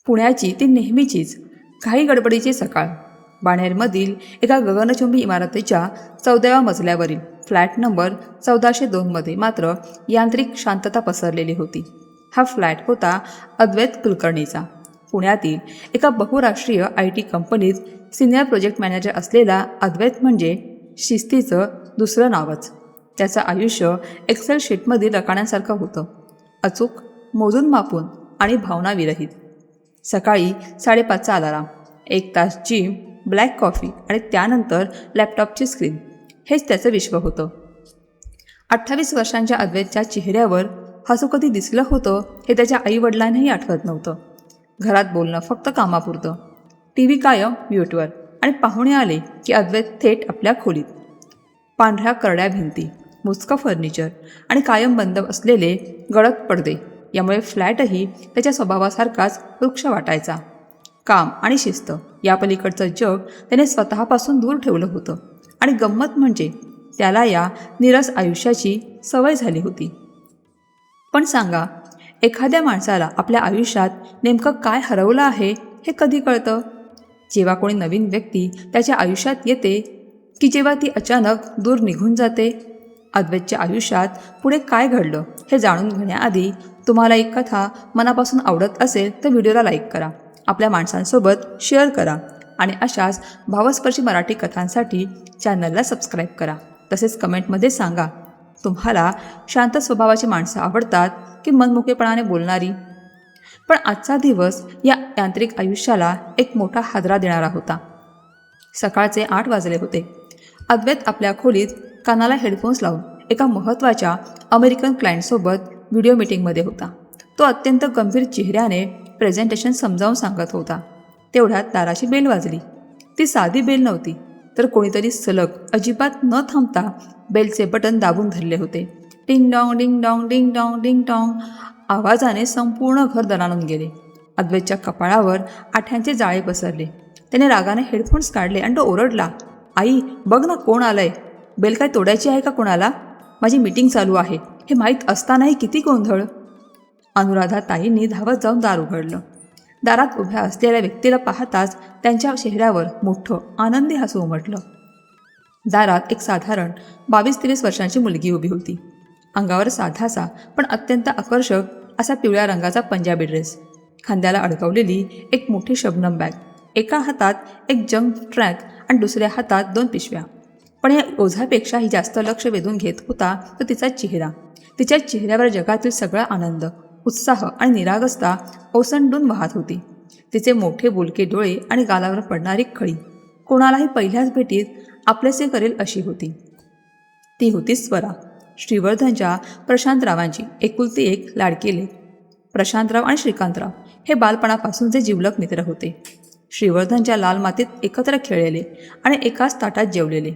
पुण्याची ती नेहमीचीच काही गडबडीची सकाळ. बाणेरमधील एका गगनचुंबी इमारतीच्या 14व्या मजल्यावरील फ्लॅट नंबर 1402मध्ये मात्र यांत्रिक शांतता पसरलेली होती. हा फ्लॅट होता अद्वैत कुलकर्णीचा. पुण्यातील एका बहुराष्ट्रीय IT कंपनीत सिनियर प्रोजेक्ट मॅनेजर असलेला अद्वैत म्हणजे शिस्तीचं दुसरं नावच. त्याचं आयुष्य एक्सेल शीटमधील रकान्यांसारखं होतं, अचूक, मोजून मापून आणि भावनाविरहित. सकाळी 5:30चा अलाराम, 1 तास जिम, ब्लॅक कॉफी आणि त्यानंतर लॅपटॉपची स्क्रीन, हेच त्याचं विश्व होतं. 28 वर्षांच्या अद्वैतच्या चेहऱ्यावर हसू कधी दिसलं होतं हे त्याच्या आईवडिलांनाही आठवत नव्हतं. घरात बोलणं फक्त कामापुरतं, TV कायम म्यूटवर, आणि पाहुणे आले की अद्वैत थेट आपल्या खोलीत. पांढऱ्या करड्या भिंती, मुचकं फर्निचर आणि कायम बंद असलेले गडद पडदे यामुळे फ्लॅटही त्याच्या स्वभावासारखाच वृक्ष वाटायचा. काम आणि शिस्त या पलीकडचं जग त्याने स्वतःपासून दूर ठेवलं होतं आणि गंमत म्हणजे त्याला या नीरस आयुष्याची सवय झाली होती. पण सांगा, एखाद्या माणसाला आपल्या आयुष्यात नेमकं काय हरवलं आहे हे कधी कळतं? जेव्हा कोणी नवीन व्यक्ती त्याच्या आयुष्यात येते की जेव्हा ती अचानक दूर निघून जाते? अद्वैतच्या आयुष्यात पुढे काय घडलं हे जाणून घेण्याआधी तुम्हाला एक कथा मनापासून आवडत असेल तर व्हिडिओला लाईक करा, आपल्या माणसांसोबत शेअर करा आणि अशाच भावस्पर्शी मराठी कथांसाठी चॅनलला सबस्क्राईब करा. तसेच कमेंटमध्ये सांगा, तुम्हाला शांत स्वभावाची माणसं आवडतात की मनमोकळेपणाने बोलणारी? पण आजचा दिवस या यांत्रिक आयुष्याला एक मोठा हादरा देणारा होता. सकाळचे 8 वाजले होते. अद्वैत आपल्या खोलीत कानाला हेडफोन्स लावून एका महत्त्वाच्या अमेरिकन क्लायंटसोबत व्हिडिओ मीटिंगमध्ये होता. तो अत्यंत गंभीर चेहऱ्याने प्रेझेंटेशन समजावून सांगत होता. तेवढ्यात दाराची बेल वाजली. ती साधी बेल नव्हती, तर कोणीतरी सलग, अजिबात न थांबता बेलचे बटन दाबून धरले होते. Ding dong ding dong ding dong ding dong आवाजाने संपूर्ण घर दणाणून गेले. अद्वैतच्या कपाळावर आठ्यांचे जाळे पसरले. त्याने रागाने हेडफोन्स काढले आणि तो ओरडला, आई बघ ना, कोण आलंय? बेल काय तोडायची आहे का कोणाला? माझी मीटिंग चालू आहे हे माहीत असतानाही किती गोंधळ. अनुराधा ताईंनी धावत जाऊन दार उघडलं. दारात उभ्या असलेल्या व्यक्तीला पाहताच त्यांच्या चेहऱ्यावर मोठं आनंदी हसू उमटलं. दारात एक साधारण 22-23 वर्षांची मुलगी उभी होती. अंगावर साधासा पण अत्यंत आकर्षक असा पिवळ्या रंगाचा पंजाबी ड्रेस, खांद्याला अडकवलेली एक मोठी शबनम बॅग, एका हातात एक जंक ट्रॅक आणि दुसऱ्या हातात 2 पिशव्या. पण या ओझ्यापेक्षाही जास्त लक्ष वेधून घेत होता तो तिचा चेहरा. तिच्या चेहऱ्यावर जगातील सगळा आनंद, उत्साह आणि निरागसता ओसंडून वाहत होती. तिचे मोठे बोलके डोळे आणि गालावर पडणारी खळी कोणालाही पहिल्याच भेटीत आपलेसे करेल अशी होती. ती होती स्वरा, श्रीवर्धनच्या प्रशांतरावांची एकुलती एक लाडकी लेक. प्रशांतराव आणि श्रीकांतराव हे बालपणापासूनचे जिवलग मित्र होते. श्रीवर्धनच्या लाल मातीत एकत्र खेळलेले आणि एकाच ताटात जेवलेले.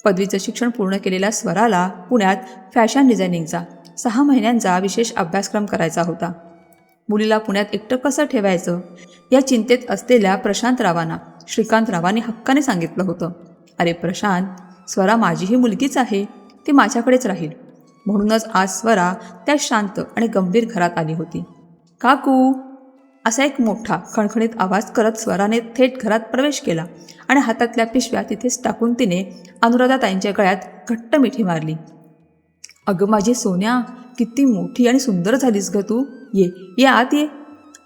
पदवीचं शिक्षण पूर्ण केलेल्या स्वराला पुण्यात फॅशन डिझायनिंगचा 6 महिन्यांचा विशेष अभ्यासक्रम करायचा होता. मुलीला पुण्यात एकटं कसं ठेवायचं या चिंतेत असलेल्या प्रशांतरावांना श्रीकांतरावांनी हक्काने सांगितलं होतं, अरे प्रशांत, स्वरा माझीही मुलगीच आहे, ती माझ्याकडेच राहील. म्हणूनच आज स्वरा त्या शांत आणि गंभीर घरात आली होती. काकू असा एक मोठा खणखणीत आवाज करत स्वराने थेट घरात प्रवेश केला आणि हातातल्या पिशव्या तिथेच टाकून तिने अनुराधाताईंच्या गळ्यात घट्ट मिठी मारली. अगं माझी सोन्या, किती मोठी आणि सुंदर झालीस ग तू, ये आत ये,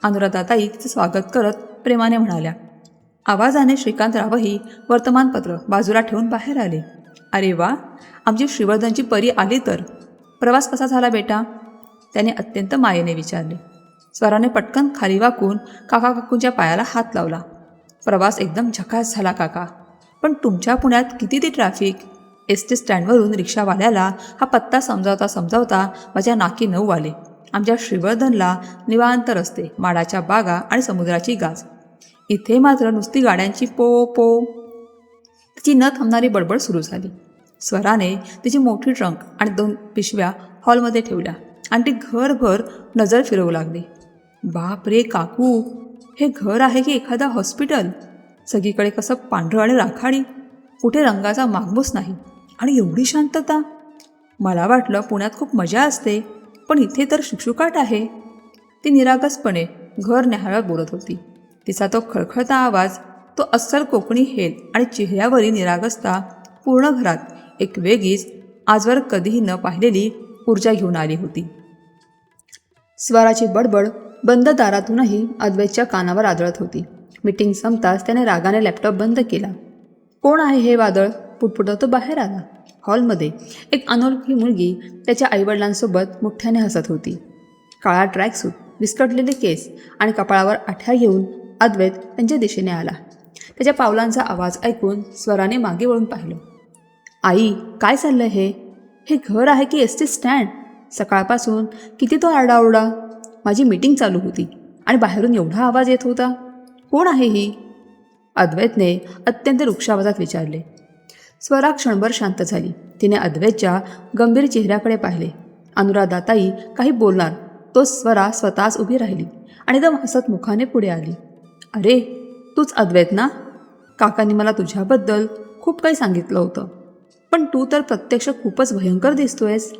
अनुराधाताई तिचं स्वागत करत प्रेमाने म्हणाल्या. आवाजाने श्रीकांतरावही वर्तमानपत्र बाजूला ठेवून बाहेर आले. अरे वा, आमची श्रीवर्धनची परी आली तर. प्रवास कसा झाला बेटा? त्याने अत्यंत मायेने विचारले. स्वराने पटकन खाली वाकून काका काकूंच्या पायाला हात लावला. प्रवास एकदम झकास झाला काका, पण तुमच्या पुण्यात किती ती ट्रॅफिक. ST स्टँडवरून रिक्षावाल्याला हा पत्ता समजावता माझ्या नाकी 9 आले. आमच्या श्रीवर्धनला निवांत रस्ते, माडाच्या बागा आणि समुद्राची गाज. इथे मात्र नुसती गाड्यांची पो पो. तिची न थांबणारी बडबड सुरू झाली. स्वराने तिची मोठी ट्रंक आणि 2 पिशव्या हॉलमध्ये ठेवल्या आणि ती घरभर नजर फिरवू लागली. बाप रे काकू, हे घर आहे की एखादा हॉस्पिटल? सगळीकडे कसं पांढरं आणि राखाडी, कुठे रंगाचा मागमूस नाही आणि एवढी शांतता. मला वाटलं पुण्यात खूप मजा असते, पण इथे तर शुकशुकाट आहे. ती निरागसपणे घर न्याहाळत बोलत होती. तिचा तो खळखळता आवाज, तो अस्सल कोकणी हेल आणि चेहऱ्यावरील निरागसता पूर्ण घरात एक वेगळीच, आजवर कधीही न पाहिलेली ऊर्जा घेऊन आली होती. स्वराची बडबड बंद दारातूनही अद्वैतच्या कानावर आदळत होती. मीटिंग संपताच त्याने रागाने लॅपटॉप बंद केला. कोण आहे हे वादळ? पुटपुटत तो बाहेर आला. हॉलमध्ये एक अनोळखी मुलगी त्याच्या आईवडिलांसोबत मोठ्याने हसत होती. काळा ट्रॅकसूट, विस्कटलेले केस आणि कपाळावर आठ्या घेऊन अद्वैत त्यांच्या दिशेने आला. त्याच्या पावलांचा आवाज ऐकून स्वराने मागे वळून पाहिलं. आई, काय चाललं हे? हे घर आहे की एस टी स्टँड? सकाळपासून किती तो आरडाओरडा. माझी मीटिंग चालू होती आणि बाहेरून एवढा आवाज येत होता. कोण आहे ही? अद्वैतने अत्यंत रुक्ष आवाजात विचारले. स्वरा क्षणभर शांत झाली. तिने अद्वैतच्या गंभीर चेहऱ्याकडे पाहिले. अनुराधाताई काही बोलणार तो स्वरा स्वतःच उभी राहिली आणि एकदम हसत मुखाने पुढे आली. अरे, तूच अद्वैत ना? काकांनी मला तुझ्याबद्दल खूप काही सांगितलं होतं, पण तू तर प्रत्यक्ष खूपच भयंकर दिसतोयस.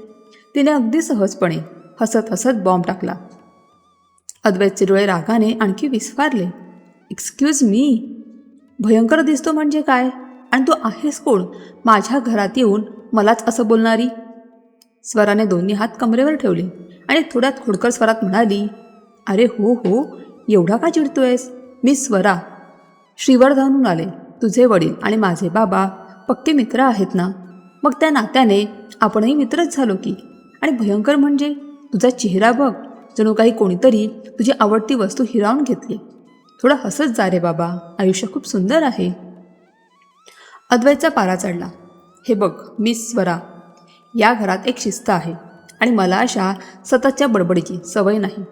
तिने अगदी सहजपणे हसत हसत बॉम्ब टाकला. अद्वैतचे डोळे रागाने आणखी विस्फारले. एक्सक्यूज मी, भयंकर दिसतो म्हणजे काय? आणि तू आहेस कोण माझ्या घरात येऊन मलाच असं बोलणारी? स्वराने दोन्ही हात कमरेवर ठेवले आणि थोड्यात खोडकर स्वरात म्हणाली, अरे हो हो, एवढा का चिडतोयस? मी स्वरा, श्रीवर्धनहून आले. तुझे वडील आणि माझे बाबा पक्के मित्र आहेत ना, मग त्या नात्याने आपणही मित्रच झालो की. आणि भयंकर म्हणजे तुझा चेहरा बघ, जणू काही कोणीतरी तुझी आवडती वस्तू हिरावून घेतली. थोडं हसत जा रे बाबा, आयुष्य खूप सुंदर आहे. अद्वैतचा पारा चढला. हे बघ, मी स्वरा, या घरात एक शिस्त आहे आणि मला अशा सततच्या बडबडीची सवय नाही.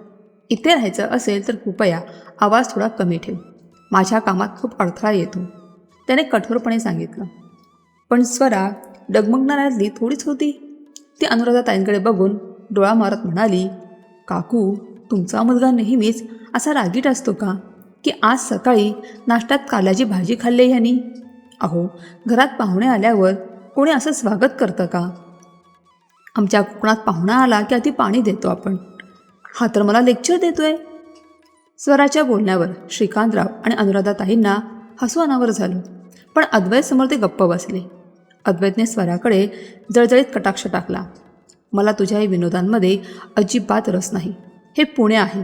इथे राहायचं असेल तर कृपया आवाज थोडा कमी ठेव. माझ्या कामात खूप अडथळा येतो, त्याने कठोरपणे सांगितलं. पण स्वरा डगमगणाऱ्यातली थोडीच होती. ती अनुराधाताईंकडे बघून डोळा मारत म्हणाली, काकू, तुमचा मुलगा नेहमीच असा रागीट असतो का, की आज सकाळी नाश्त्यात कारल्याची भाजी खाल्ली ह्यानी? अहो, घरात पाहुणे आल्यावर कोणी असं स्वागत करतं का? आमच्या कोकणात पाहुणा आला की आधी पाणी देतो आपण. हा तर मला लेक्चर देतोय. स्वराच्या बोलण्यावर श्रीकांतराव आणि अनुराधाताईंना हसू अनावर झालं, पण अद्वैतसमोर ते गप्प बसले. अद्वैतने स्वराकडे जळजळीत कटाक्ष टाकला. मला तुझ्या या विनोदांमध्ये अजिबात रस नाही. हे पुणे आहे,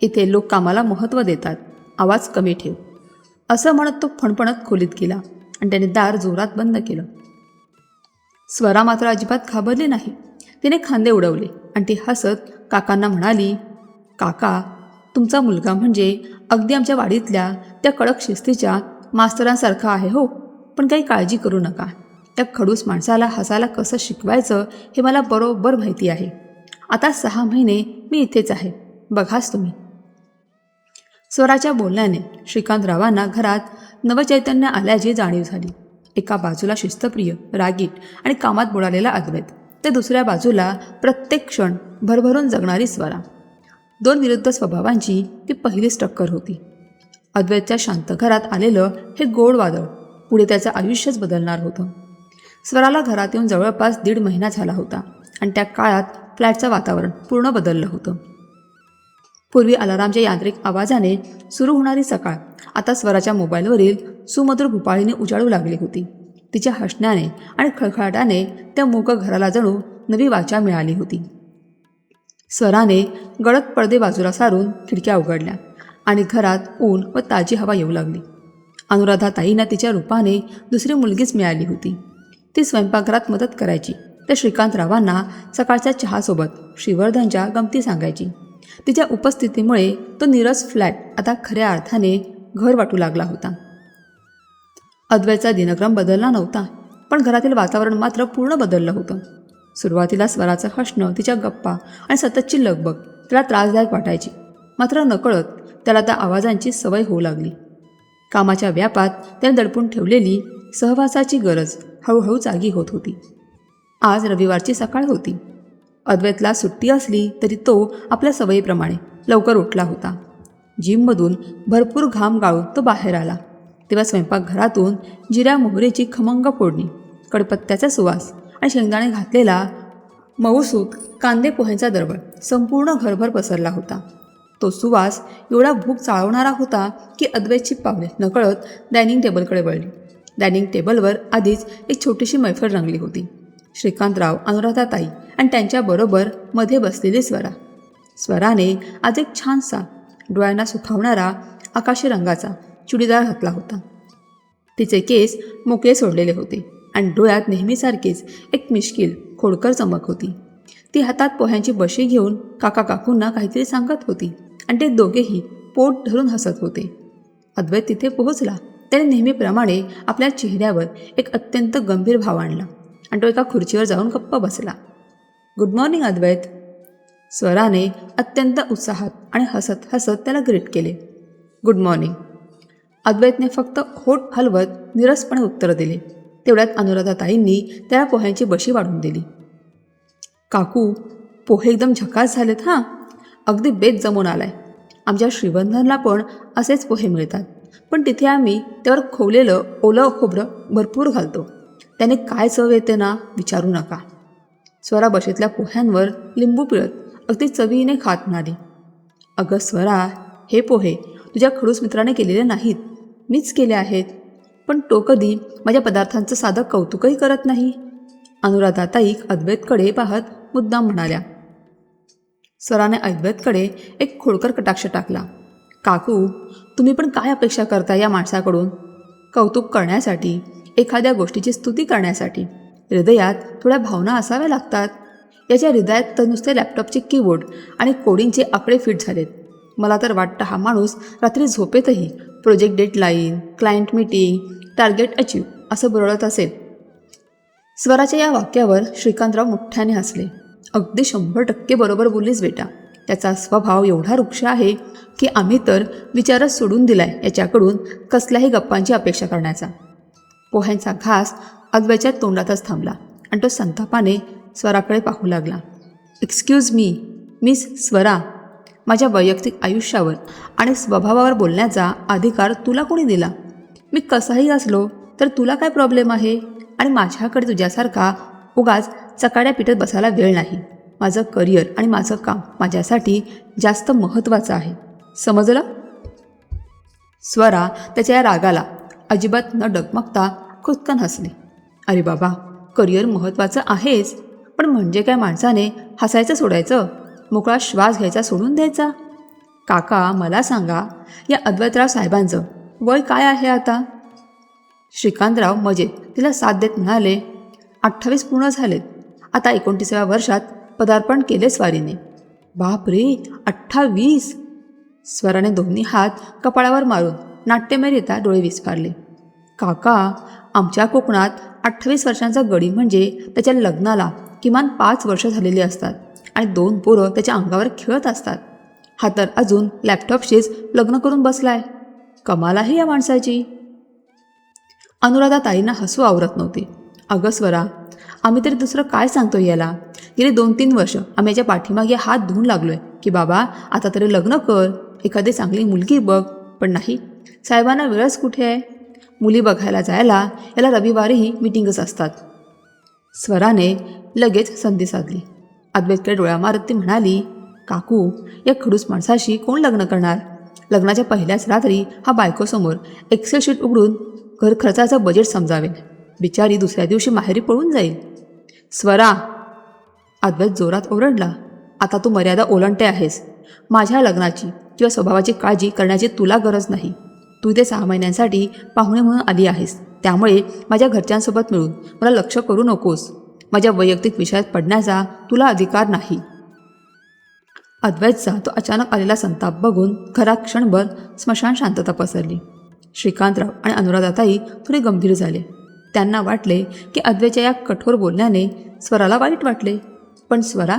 इथे लोक कामाला महत्त्व देतात. आवाज कमी ठेव. असं म्हणत तो फणफणत खोलीत गेला आणि त्याने दार जोरात बंद केलं. स्वरा मात्र अजिबात घाबरली नाही. तिने खांदे उडवले आणि ती हसत काकांना म्हणाली, काका, तुमचा मुलगा म्हणजे अगदी आमच्या वाडीतल्या त्या कडक शिस्तीच्या मास्तरांसारखा आहे हो. पण काही काळजी करू नका. त्या खडूस माणसाला हसायला कसं शिकवायचं हे मला बरोबर माहिती आहे. आता 6 महिने मी इथेच आहे, बघाच तुम्ही. स्वराच्या बोलण्याने श्रीकांतरावांना घरात नवचैतन्य आल्याची जाणीव झाली. एका बाजूला शिस्तप्रिय, रागीट आणि कामात बुडालेला अद्वैत, तर दुसऱ्या बाजूला प्रत्येक क्षण भरभरून जगणारी स्वरा. 2 विरुद्ध स्वभावांची ती पहिलीच टक्कर होती. अद्वैतच्या शांत घरात आलेलं हे गोड वादळ पुढे त्याचं आयुष्यच बदलणार होतं. स्वराला घरात येऊन जवळपास 1.5 महिना झाला होता आणि त्या काळात फ्लॅटचं वातावरण पूर्ण बदललं होतं. पूर्वी अलारामच्या यांत्रिक आवाजाने सुरू होणारी सकाळ आता स्वराच्या मोबाईलवरील सुमधुर भूपाळीने उजाडू लागली होती. तिच्या हसण्याने आणि खळखळाटाने त्या मूक घराला जणू नवी वाचा मिळाली होती. स्वराने गडद पडदे बाजूला सारून खिडक्या उघडल्या आणि घरात ऊन व ताजी हवा येऊ लागली. अनुराधाताईंना तिच्या रूपाने दुसरी मुलगीच मिळाली होती. ती स्वयंपाकघरात मदत करायची, तर श्रीकांतरावांना सकाळच्या चहासोबत श्रीवर्धनच्या गमती सांगायची. तिच्या उपस्थितीमुळे तो नीरस फ्लॅट आता खऱ्या अर्थाने घर वाटू लागला होता. अद्वैतचा दिनक्रम बदलला नव्हता, पण घरातील वातावरण मात्र पूर्ण बदललं होतं. सुरुवातीला स्वराचं हसणं, तिच्या गप्पा आणि सततची लगबग त्याला त्रासदायक वाटायची. मात्र नकळत त्याला त्या आवाजांची सवय होऊ लागली. कामाच्या व्यापात त्याने दडपून ठेवलेली सहवासाची गरज हळूहळू जागी होत होती. आज रविवारची सकाळ होती. अद्वैतला सुट्टी असली तरी तो आपल्या सवयीप्रमाणे लवकर उठला होता. जिममधून भरपूर घाम गाळून तो बाहेर आला तेव्हा स्वयंपाकघरातून जिऱ्या मोहरीची खमंग फोडणी, कडपत्त्याचा सुवास आणि शेंगदाणे घातलेला मऊसूत कांदे पोह्यांचा दरवळ संपूर्ण घरभर पसरला होता. तो सुवास एवढा भूक चाळवणारा होता की अद्वैतची पावले नकळत डायनिंग टेबलकडे वळली. डायनिंग टेबलवर आधीच एक छोटीशी मैफल रंगली होती. श्रीकांतराव, अनुराधाताई आणि त्यांच्याबरोबर मध्ये बसलेली स्वरा. स्वराने आज एक छानसा डोळ्यांना सुखावणारा आकाशी रंगाचा चुडीदार घातला होता. तिचे केस मोकळे सोडलेले होते आणि डोळ्यात नेहमीसारखीच एक मिश्किल खोडकर चमक होती. ती हातात पोह्यांची बशी घेऊन काका काकूंना काहीतरी सांगत होती आणि ते दोघेही पोट धरून हसत होते. अद्वैत तिथे पोहोचला. त्याने नेहमीप्रमाणे आपल्या चेहऱ्यावर एक अत्यंत गंभीर भाव आणला आणि तो एका खुर्चीवर जाऊन गप्प बसला. गुड मॉर्निंग अद्वैत. स्वराने अत्यंत उत्साहात आणि हसत हसत त्याला ग्रीट केले. Good morning. अद्वैतने फक्त होठ हलवत निरसपणे उत्तर दिले. तेवढ्यात अनुराधाताईंनी त्याला पोह्यांची बशी वाढून दिली. काकू, पोहे एकदम झकास झालेत हां. अगदी बेत जमून आलाय. आमच्या श्रीबंधनला पण असेच पोहे मिळतात, पण तिथे आम्ही त्यावर खोवलेलं ओलं खोबरं भरपूर घालतो. त्याने काय चव येते ना, विचारू नका. स्वरा बशीतल्या पोह्यांवर लिंबू पिळत अगदी चवीने खात म्हणाली. अगं स्वरा, हे पोहे तुझ्या खडूस मित्राने केलेले नाहीत, मीच केले आहेत. पण तो कधी माझ्या पदार्थांचं साधं कौतुकही करत नाही. अनुराधाताई अद्वैतकडे पाहत मुद्दाम म्हणाल्या. स्वराने अद्वैतकडे एक खोडकर कटाक्ष टाकला. काकू, तुम्ही पण काय अपेक्षा करता या माणसाकडून? कौतुक करण्यासाठी, एखाद्या गोष्टीची स्तुती करण्यासाठी हृदयात थोड्या भावना असाव्या लागतात. याच्या हृदयात तर नुसते लॅपटॉपचे कीबोर्ड आणि कोडिंगचे आकडे फिट झालेत. मला तर वाटतं हा माणूस रात्री झोपेतही project deadline, client meeting, target achieve असं बरळत असेल. स्वराच्या या वाक्यावर श्रीकांतराव मोठ्याने हसले. अगदी 100% बरोबर बोललीस बेटा. त्याचा स्वभाव एवढा रुक्ष आहे की आम्ही तर विचारच सोडून दिलाय याच्याकडून कसल्याही गप्पांची अपेक्षा करण्याचा. पोह्यांचा घास अद्वैतच्या तोंडातच थांबला आणि तो संतापाने स्वराकडे पाहू लागला. एक्सक्यूज मी, मिस स्वरा, माझ्या वैयक्तिक आयुष्यावर आणि स्वभावावर बोलण्याचा अधिकार तुला कोणी दिला? मी कसाही असलो तर तुला काय प्रॉब्लेम आहे? आणि माझ्याकडे तुझ्यासारखा उगाच चकाड्या पिटत बसायला वेळ नाही. माझं करिअर आणि माझं काम माझ्यासाठी जास्त महत्त्वाचं आहे, समजलं? स्वरा त्याच्या या रागाला अजिबात न डगमगता खुदकन हसली. अरे बाबा, करिअर महत्त्वाचं आहेच, पण म्हणजे काय माणसाने हसायचं सोडायचं, मोकळा श्वास घ्यायचा सोडून द्यायचा? काका, मला सांगा, या अद्वैतराव साहेबांचं वय काय आहे आता? श्रीकांतराव मजेत तिला साथ देत म्हणाले. 28 पूर्ण झालेत. आता 29व्या वर्षात पदार्पण केले स्वारीने. बाप रे, 28! स्वराने दोन्ही हात कपाळावर मारून नाट्यमयरित्या डोळे विस्फारले. काका, आमच्या कोकणात 28 वर्षांचा गडी म्हणजे त्याच्या लग्नाला किमान 5 वर्ष झालेली असतात आणि 2 पोरं त्याच्या अंगावर खेळत असतात. हा तर अजून लॅपटॉपशीच लग्न करून बसलाय. कमाल आहे या माणसाची. अनुराधाताईंना हसू आवरत नव्हते. अगं स्वरा, आम्ही तरी दुसरं काय सांगतो याला? गेली 2-3 वर्ष आम्ही याच्या पाठीमागे हात धुवून लागलोय की बाबा आता तरी लग्न कर, एखादी चांगली मुलगी बघ. पण नाही, साहेबांना वेळच कुठे आहे? मुली बघायला जायला याला रविवारीही मीटिंगच असतात. स्वराने लगेच संधी साधली. अद्वैतकडे डोळ्या मारत ती म्हणाली. काकू, या खडूस माणसाशी कोण लग्न करणार? लग्नाच्या पहिल्याच रात्री हा बायकोसमोर एक्सेल शीट उघडून घर खर्चाचं बजेट समजावेल. बिचारी दुसऱ्या दिवशी माहेरी पळून जाईल. स्वरा, अद्वैत जोरात ओरडला. आता तू मर्यादा ओलांडते आहेस. माझ्या लग्नाची किंवा स्वभावाची काळजी करण्याची तुला गरज नाही. तू इथे 6 महिन्यांसाठी पाहुणे म्हणून आली आहेस, त्यामुळे माझ्या घरच्यांसोबत मिळून मला लक्ष करू नकोस. माझ्या वैयक्तिक विषयात पडण्याचा तुला अधिकार नाही. अद्वैतचा तो अचानक आलेला संताप बघून घरात क्षणभर स्मशान शांतता पसरली. श्रीकांतराव आणि अनुराधाताई थोडे गंभीर झाले. त्यांना वाटले की अद्वैतच्या या कठोर बोलण्याने स्वराला वाईट वाटले. पण स्वरा,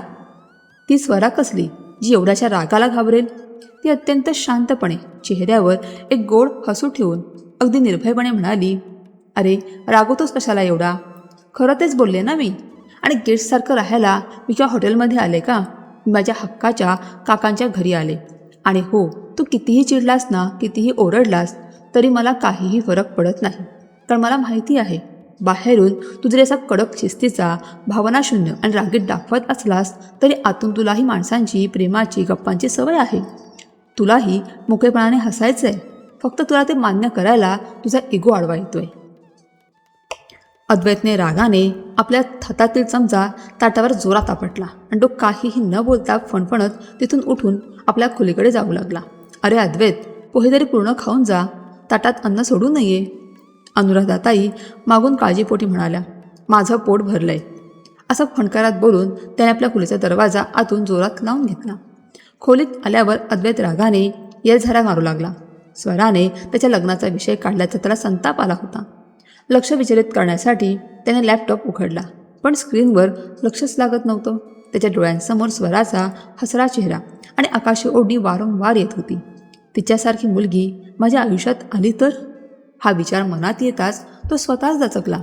ती स्वरा कसली जी एवढ्याच्या रागाला घाबरेल? ती अत्यंत शांतपणे चेहऱ्यावर एक गोड हसू ठेवून अगदी निर्भयपणे म्हणाली. अरे, रागवतोस कशाला एवढा? खरं तेच बोलले ना मी. आणि गेस्टसारखं राहायला मी किंवा हॉटेलमध्ये आले का? मी माझ्या हक्काच्या काकांच्या घरी आले. आणि हो, तू कितीही चिडलास ना, कितीही ओरडलास तरी मला काहीही फरक पडत नाही. कारण मला माहिती आहे, बाहेरून तू जरी असा कडक शिस्तीचा, भावनाशून्य आणि रागीट दाखवत असलास तरी आतून तुलाही माणसांची, प्रेमाची, गप्पांची सवय आहे. तुलाही मोकळेपणाने हसायचंय, फक्त तुला ते मान्य करायला तुझा इगो आडवा येतोय. अद्वैतने रागाने आपल्या हातातील चमचा ताटावर जोरात आपटला आणि तो काहीही न बोलता फणफणत तिथून उठून आपल्या खोलीकडे जाऊ लागला. अरे अद्वैत, पोहे तरी पूर्ण खाऊन जा, ताटात अन्न सोडू नये. अनुराधाताई मागून काळजीपोटी म्हणाल्या, माझं पोट भरलंय. असं फणकारात बोलून त्याने आपल्या खोलीचा दरवाजा आतून जोरात लावून घेतला. खोलीत आल्यावर अद्वैत रागाने येलझारा मारू लागला. स्वराने त्याच्या लग्नाचा विषय काढल्याचा त्याला संताप आला होता. लक्ष विचलित करण्यासाठी त्याने लॅपटॉप उघडला, पण स्क्रीनवर लक्षच लागत नव्हतं. त्याच्या डोळ्यांसमोर स्वराचा हसरा चेहरा आणि आकाशी ओढणी वारंवार येत होती. तिच्यासारखी मुलगी माझ्या आयुष्यात आली तर, हा विचार मनात येताच तो स्वतःच दचकला.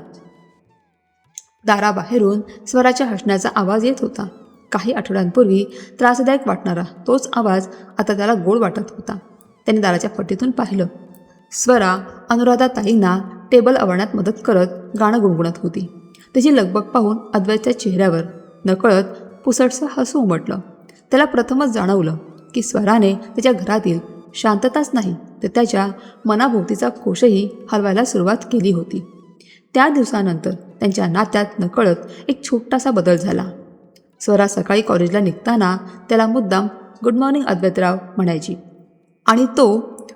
दाराबाहेरून स्वराच्या हसण्याचा आवाज येत होता. काही आठवड्यांपूर्वी त्रासदायक वाटणारा तोच आवाज आता त्याला गोड वाटत होता. त्याने दाराच्या फटीतून पाहिलं. स्वरा अनुराधाताईंना टेबल आवरण्यात मदत करत गाणं गुणगुणत होती. तिची लगबग पाहून अद्वैतच्या चेहऱ्यावर नकळत पुसटसं हसू उमटलं. त्याला प्रथमच जाणवलं की स्वराने त्याच्या घरातील शांतताच नाही तर त्याच्या मनाभोवतीचा कोशही हलवायला सुरुवात केली होती. त्या दिवसानंतर त्यांच्या नात्यात नकळत एक छोटासा बदल झाला. स्वरा सकाळी कॉलेजला निघताना त्याला मुद्दाम गुड मॉर्निंग अद्वैतराव म्हणायची आणि तो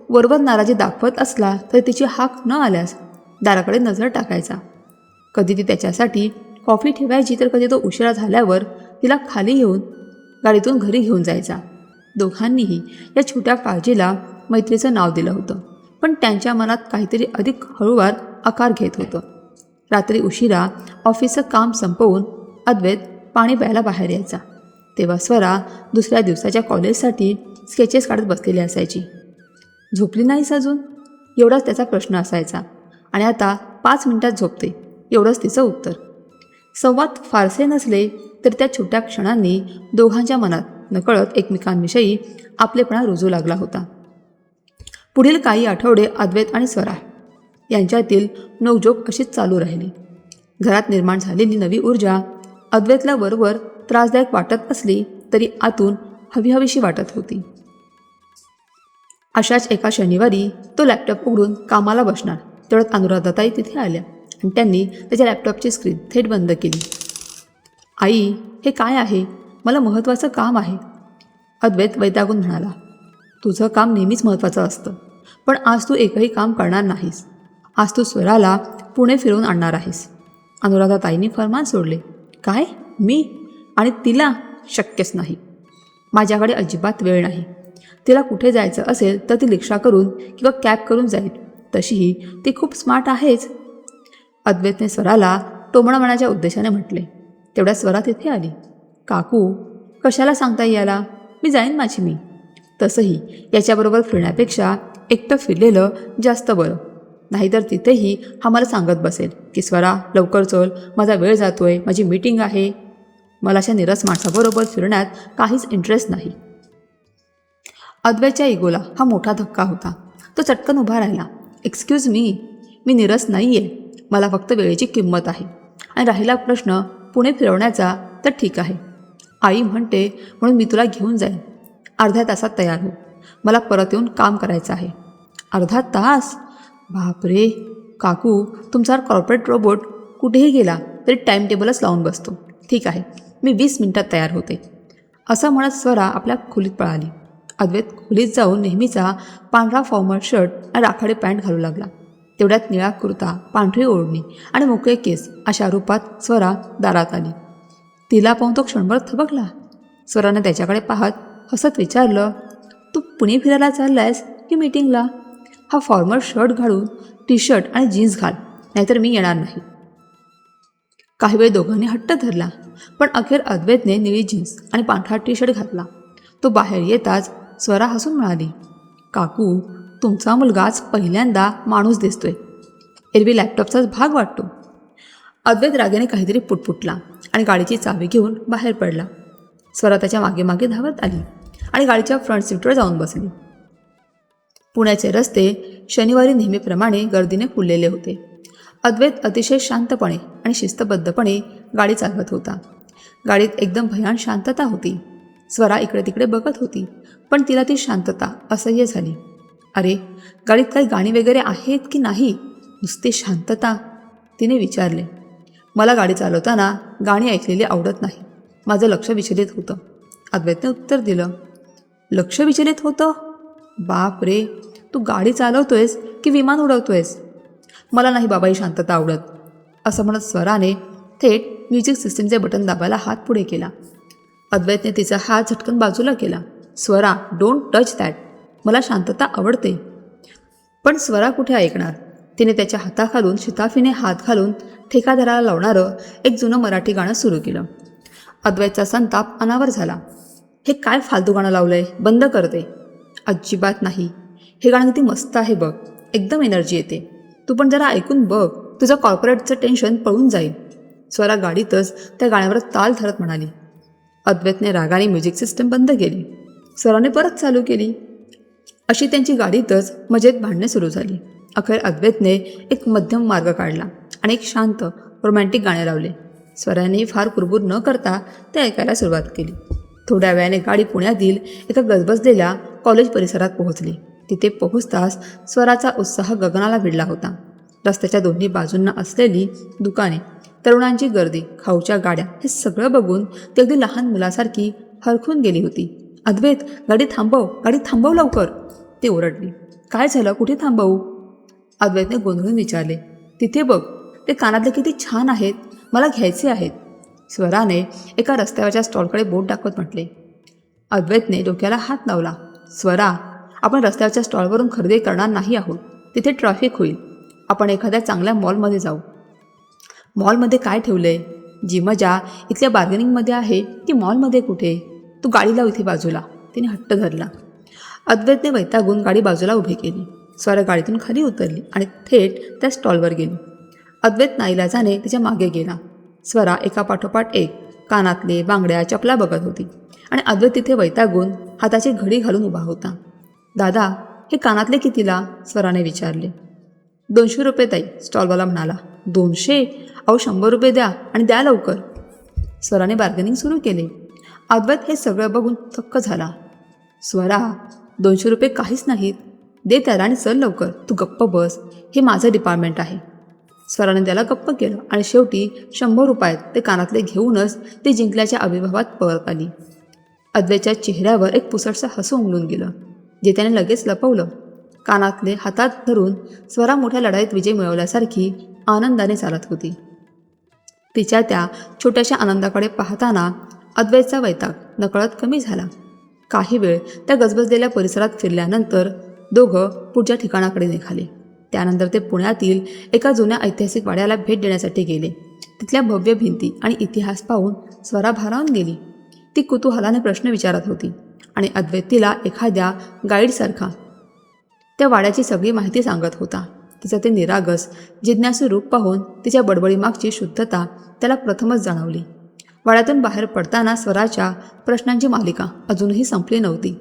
वरवर नाराजी दाखवत असला तर तिची हाक न आल्यास दाराकडे नजर टाकायचा. कधी ती त्याच्यासाठी कॉफी ठेवायची तर कधी तो उशिरा झाल्यावर तिला खाली घेऊन गाडीतून घरी घेऊन जायचा. दोघांनीही या छोट्या काळजीला मैत्रीचं नाव दिलं होतं, पण त्यांच्या मनात काहीतरी अधिक हळूवार आकार घेत होतं. रात्री उशिरा ऑफिसचं काम संपवून अद्वैत पाणी प्यायला बाहेर यायचा, तेव्हा स्वरा दुसऱ्या दिवसाच्या कॉलेजसाठी स्केचेस काढत बसलेली असायची. झोपली नाहीस अजून, एवढाच त्याचा प्रश्न असायचा. आणि आता 5 मिनिटात झोपते, एवढंच तिचं उत्तर. संवाद फारसे नसले तर त्या छोट्या क्षणांनी दोघांच्या मनात नकळत एकमेकांविषयी आपलेपणा रुजू लागला होता. पुढील काही आठवडे अद्वैत आणि स्वरा यांच्यातील नोकझोक अशीच चालू राहिली. घरात निर्माण झालेली नवी ऊर्जा अद्वैतला वरवर त्रासदायक वाटत असली तरी आतून हवीहवीशी वाटत होती. अशाच एका शनिवारी तो लॅपटॉप उघडून कामाला बसणार तेवढ्यात अनुराधाताई तिथे आल्या आणि त्यांनी त्याच्या लॅपटॉपची स्क्रीन थेट बंद केली. आई, हे काय आहे? मला महत्त्वाचं काम आहे. अद्वैत वैतागून म्हणाला, तुझं काम नेहमीच महत्त्वाचं असतं, पण आज तू एकही काम करणार नाहीस. आज तू स्वराला पुणे फिरवून आणणार आहेस. अनुराधाताईंनी फरमान सोडले. काय? मी? आणि तिला? शक्यच नाही. माझ्याकडे अजिबात वेळ नाही. तिला कुठे जायचं असेल तर ती रिक्षा करून किंवा कॅब करून जाईल. तशीही ती खूप स्मार्ट आहेच. अद्वैतने स्वराला टोमणा उद्देशाने म्हटले. तेवढ्या स्वरा तिथे आली. काकू, कशाला सांगता याला? मी जाईन माझी मी. तसंही याच्याबरोबर फिरण्यापेक्षा एकटं फिरलेलं जास्त बरं. नाहीतर तिथेही हा मला सांगत बसेल की स्वरा लवकर चल, माझा वेळ जातोय, माझी मीटिंग आहे. मला अशा निरस माणसाबरोबर फिरण्यात काहीच इंटरेस्ट नाही. अद्वैतच्या इगोला हा मोठा धक्का होता. तो चटकन उभा राहिला. एक्सक्यूज मी निरस नाही आहे. मला फक्त वेळेची किंमत आहे. आणि राहिला प्रश्न पुणे फिरवण्याचा तर ठीक आहे. आई म्हणते म्हणून मी तुला घेऊन जाईन. अर्ध्या तासात तयार हो. मला परत येऊन काम करायचं आहे. अर्धा तास? बापरे काकू, तुमचा कॉर्पोरेट रोबोट कुठेही गेला तरी टाईम टेबलच लावून बसतो. ठीक आहे, मी 20 मिनिटात तयार होते. असं म्हणत स्वरा आपल्या खोलीत पळाली. अद्वैत खोलीत जाऊन नेहमीचा पांढरा फॉर्मल शर्ट आणि राखाडी पॅन्ट घालू लागला. तेवढ्यात निळा कुर्ता, पांढरी ओढणी आणि मोकळे केस अशा रूपात स्वरा दारात आली. तिला पाहून तो क्षणभर थबकला. स्वराने त्याच्याकडे पाहत हसत विचारलं, तू पुणे फिरायला चाललायस की मीटिंगला? हा फॉर्मल शर्ट घालून टी-शर्ट आणि जीन्स घाल, नाहीतर मी येणार नाही. काही वेळ दोघांनी हट्ट धरला, पण अखेर अद्वैतने निळी जीन्स आणि पांढरा टी-शर्ट घातला. तो बाहेर येताच स्वरा हसून म्हणाली, काकू, तुमचा मुलगा आज पहिल्यांदा माणूस दिसतोय. एरवी लॅपटॉपचाच भाग वाटतो. अद्वैत रागाने काहीतरी पुटपुटला आणि गाडीची चावी घेऊन बाहेर पडला. स्वरा त्याच्या मागे मागे धावत आली आणि गाडीच्या फ्रंट सीटवर जाऊन बसली. पुण्याचे रस्ते शनिवारी नेहमीप्रमाणे गर्दीने फुललेले होते. अद्वैत अतिशय शांतपणे आणि शिस्तबद्धपणे गाडी चालवत होता. गाडीत एकदम भयान शांतता होती. स्वरा इकडे तिकडे बघत होती, पण तिला ती शांतता असह्य झाली. अरे, गाडीत काही गाणी वगैरे आहेत की नाही, नुसते शांतता? तिने विचारले. मला गाडी चालवताना गाणी ऐकलेली आवडत नाही. माझं लक्ष विचलित होतं, अद्वैतने उत्तर दिलं. लक्ष विचलित होतं? बाप रे, तू गाडी चालवतोयस की विमान उडवतोयस? मला नाही बाबा ही शांतता आवडत, असं म्हणत स्वराने थेट म्युझिक सिस्टीमचे बटन दाबायला हात पुढे केला. अद्वैतने तिचा हात झटकन बाजूला केला. Swara, don't touch that. मला शांतता आवडते. पण स्वरा कुठे ऐकणार? तिने त्याच्या हाताखालून शिताफीने हात घालून ठेकादाराला लावणारं एक जुनं मराठी गाणं सुरू केलं. अद्वैतचा संताप अनावर झाला. हे काय फालतू गाणं लावलंय, बंद करते. अजिबात नाही, हे गाणं किती मस्त आहे बघ, एकदम एनर्जी येते. तू पण जरा ऐकून बघ, तुझं कॉर्पोरेटचं टेन्शन पळून जाईल. स्वरा गाडीतच त्या गाण्यावर ताल धरत म्हणाली. अद्वैतने रागाने म्युझिक सिस्टम बंद केली. स्वराने परत चालू केली. अशी त्यांची गाडीतच मजेत भांडणे सुरू झाली. अखेर अद्वैतने एक मध्यम मार्ग काढला आणि एक शांत रोमॅन्टिक गाणे लावले. स्वराने फार कुरबूर न करता ते ऐकायला सुरुवात केली. थोड्या वेळाने गाडी पुण्यातील एका गजबजलेल्या कॉलेज परिसरात पोहोचली. तिथे पोहोचताच स्वराचा उत्साह गगनाला भिडला होता. रस्त्याच्या दोन्ही बाजूंना असलेली दुकाने, तरुणांची गर्दी, खाऊच्या गाड्या, हे सगळं बघून ती अगदी लहान मुलासारखी हरखून गेली होती. अद्वैत, गाडी थांबव, गाडी थांबव लवकर, ती ओरडली. काय झालं, कुठे थांबवू? अद्वैतने गोंधळून विचारले. तिथे बघ, ते कानातले किती छान आहेत, मला घ्यायचे आहेत. स्वराने एका रस्त्यावरच्या स्टॉलकडे बोट दाखवत म्हटले. अद्वैतने डोक्याला हात लावला. स्वरा, आपण रस्त्यावरच्या स्टॉलवरून खरेदी करणार नाही आहोत, तिथे ट्रॅफिक होईल. आपण एखाद्या चांगल्या मॉलमध्ये जाऊ. मॉलमध्ये काय ठेवलंय? जी मजा इथल्या बार्गेनिंगमध्ये आहे ती मॉलमध्ये कुठे? तू गाडी लाव इथे बाजूला, तिने हट्ट धरला. अद्वैतने वैतागून गाडी बाजूला उभी केली. स्वरा गाडीतून खाली उतरली आणि थेट त्या स्टॉलवर गेली. अद्वैत नाईलाजाने तिच्या मागे गेला. स्वरा एका पाठोपाठ एक कानातले, बांगड्या, चपला बघत होती आणि अद्वैत तिथे वैतागून हाताची घडी घालून उभा होता. दादा, हे कानातले कितीला? स्वराने विचारले. 200 रुपये ताई, स्टॉलवाला म्हणाला. 200? अहो 100 रुपये द्या आणि द्या लवकर. स्वराने बार्गेनिंग सुरू केले. अद्वैत हे सगळं बघून थक्क झाला. स्वरा, 200 रुपये काहीच नाहीत, दे त्याला आणि चल लवकर. तू गप्प बस, हे माझं डिपार्टमेंट आहे. स्वराने त्याला गप्प केलं आणि शेवटी 100 रुपयात ते कानातले घेऊनच ती जिंकल्याच्या अभिभावात परत आली. अद्वैतच्या चेहऱ्यावर एक पुसटसं हसू उमलून गेलं, जे त्याने लगेच लपवलं. कानातले हातात धरून स्वरा मोठ्या लढाईत विजय मिळवल्यासारखी आनंदाने चालत होती. तिच्या त्या छोट्याशा आनंदाकडे पाहताना अद्वैतचा वैताग नकळत कमी झाला. काही वेळ त्या गजबजलेल्या परिसरात फिरल्यानंतर दोघं पुढच्या ठिकाणाकडे निघाले. त्यानंतर ते पुण्यातील एका जुन्या ऐतिहासिक वाड्याला भेट देण्यासाठी गेले. तिथल्या भव्य भिंती आणि इतिहास पाहून स्वरा भारावून गेली. ती कुतूहलाने प्रश्न विचारत होती आणि अद्वैत तिला एखाद्या गाईडसारखा त्या वाड्याची सगळी माहिती सांगत होता. तिचं ते निरागस, जिज्ञासू रूप पाहून तिच्या बडबडीमागची शुद्धता त्याला प्रथमच जाणवली. वाड्यातून बाहेर पडताना स्वराच्या प्रश्नांची मालिका अजूनही संपली नव्हती.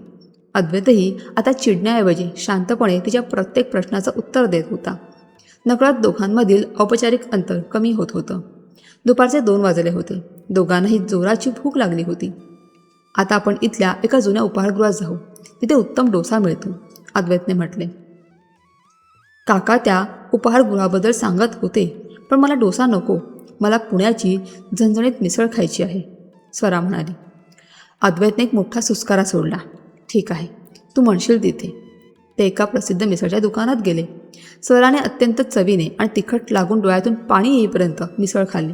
अद्वैतही आता चिडण्याऐवजी शांतपणे तिच्या प्रत्येक प्रश्नाचं उत्तर देत होता. नकळत दोघांमधील औपचारिक अंतर कमी होत होतं. दुपारचे 2 वाजले होते. दोघांनाही जोराची भूक लागली होती. आता आपण इथल्या एका जुन्या उपाहारगृहात जाऊ, तिथे उत्तम डोसा मिळतो, अद्वैतने म्हटले. काका त्या उपाहारगृहाबद्दल सांगत होते, पण मला डोसा नको, मला पुण्याची झणझणीत मिसळ खायची आहे, स्वरा म्हणाली. अद्वैतने एक मोठा सुस्कारा सोडला. ठीक आहे, तू म्हणशील तिथे. ते एका प्रसिद्ध मिसळच्या दुकानात गेले. स्वराने अत्यंत चवीने आणि तिखट लागून डोळ्यातून पाणी येईपर्यंत मिसळ खाल्ली.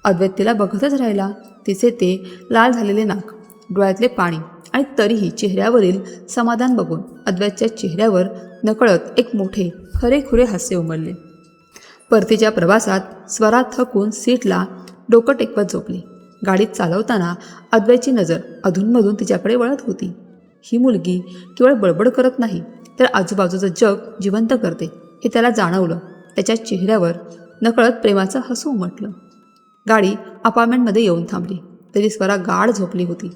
अद्वैत तिला बघतच राहिला. तिचे ते लाल झालेले नाक, डोळ्यातले पाणी आणि तरीही चेहऱ्यावरील समाधान बघून अद्वैतच्या चेहऱ्यावर नकळत एक मोठे खरेखुरे हास्य उमलले. परतीच्या प्रवासात स्वरा थकून सीटला डोकं टेकवत झोपली. गाडीत चालवताना अद्वैतची नजर अधूनमधून तिच्याकडे वळत होती. ही मुलगी केवळ बडबड करत नाही, तर आजूबाजूचं जग जिवंत करते हे त्याला जाणवलं. त्याच्या चेहऱ्यावर नकळत प्रेमाचं हसू उमटलं. गाडी अपार्टमेंटमध्ये येऊन थांबली तरी स्वरा गाढ झोपली होती.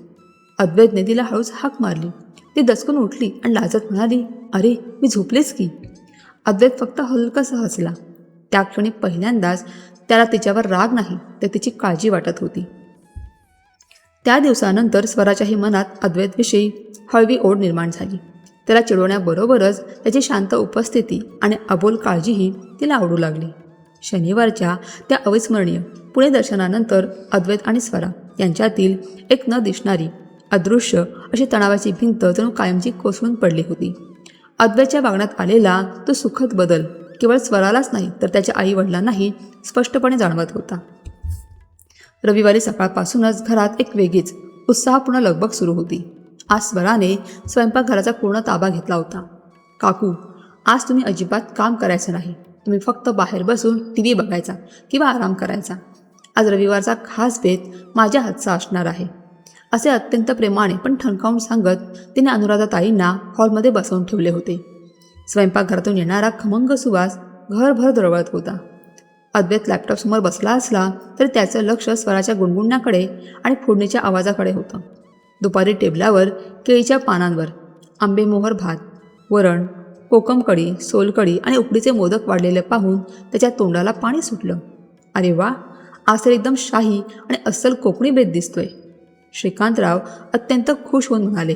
अद्वैतने तिला हळूच हाक मारली. ती दचकून उठली आणि लाजत म्हणाली, अरे मी झोपलेच की. अद्वैत फक्त हलकंसं हसला. त्या क्षणी पहिल्यांदाच त्याला तिच्यावर राग नाही तर तिची काळजी वाटत होती. त्या दिवसानंतर स्वराच्याही मनात अद्वैतविषयी हळवी ओढ निर्माण झाली. त्याला चिडवण्याबरोबरच त्याची शांत उपस्थिती आणि अबोल काळजीही तिला आवडू लागली. शनिवारच्या त्या अविस्मरणीय पुणे दर्शनानंतर अद्वैत आणि स्वरा यांच्यातील एक न दिसणारी अदृश्य अशी तणावाची भिंत जणू कायमची कोसळून पडली होती. अद्वैतच्या वागण्यात आलेला तो सुखद बदल केवळ स्वरालाच नाही तर त्याच्या आईवडिलांनाही स्पष्टपणे जाणवत होता. रविवारी सकाळपासूनच घरात एक वेगळीच उत्साहपूर्ण लगबग सुरू होती. आज स्वराने स्वयंपाकघराचा पूर्ण ताबा घेतला होता. काकू, आज तुम्ही अजिबात काम करायचं नाही. तुम्ही फक्त बाहेर बसून TV बघायचा किंवा आराम करायचा. आज रविवारचा खास बेत माझ्या हातचा असणार आहे, असे अत्यंत प्रेमाने पण ठणकावून सांगत तिने अनुराधाताईंना हॉलमध्ये बसवून ठेवले होते. स्वयंपाकघरातून येणारा खमंग सुवास घरभर दरवळत होता. अद्वैत लॅपटॉपसमोर बसला असला तरी त्याचं लक्ष स्वराच्या गुणगुणण्याकडे आणि फोडणीच्या आवाजाकडे होतं. दुपारी टेबलावर केळीच्या पानांवर आंबेमोहर भात, वरण, कोकम कढी, सोलकढी आणि उकडीचे मोदक वाढलेले पाहून त्याच्या तोंडाला पाणी सुटलं. अरे वा, आज तर एकदम शाही आणि अस्सल कोकणी बेत दिसतोय. श्रीकांतराव अत्यंत खुश होऊन म्हणाले.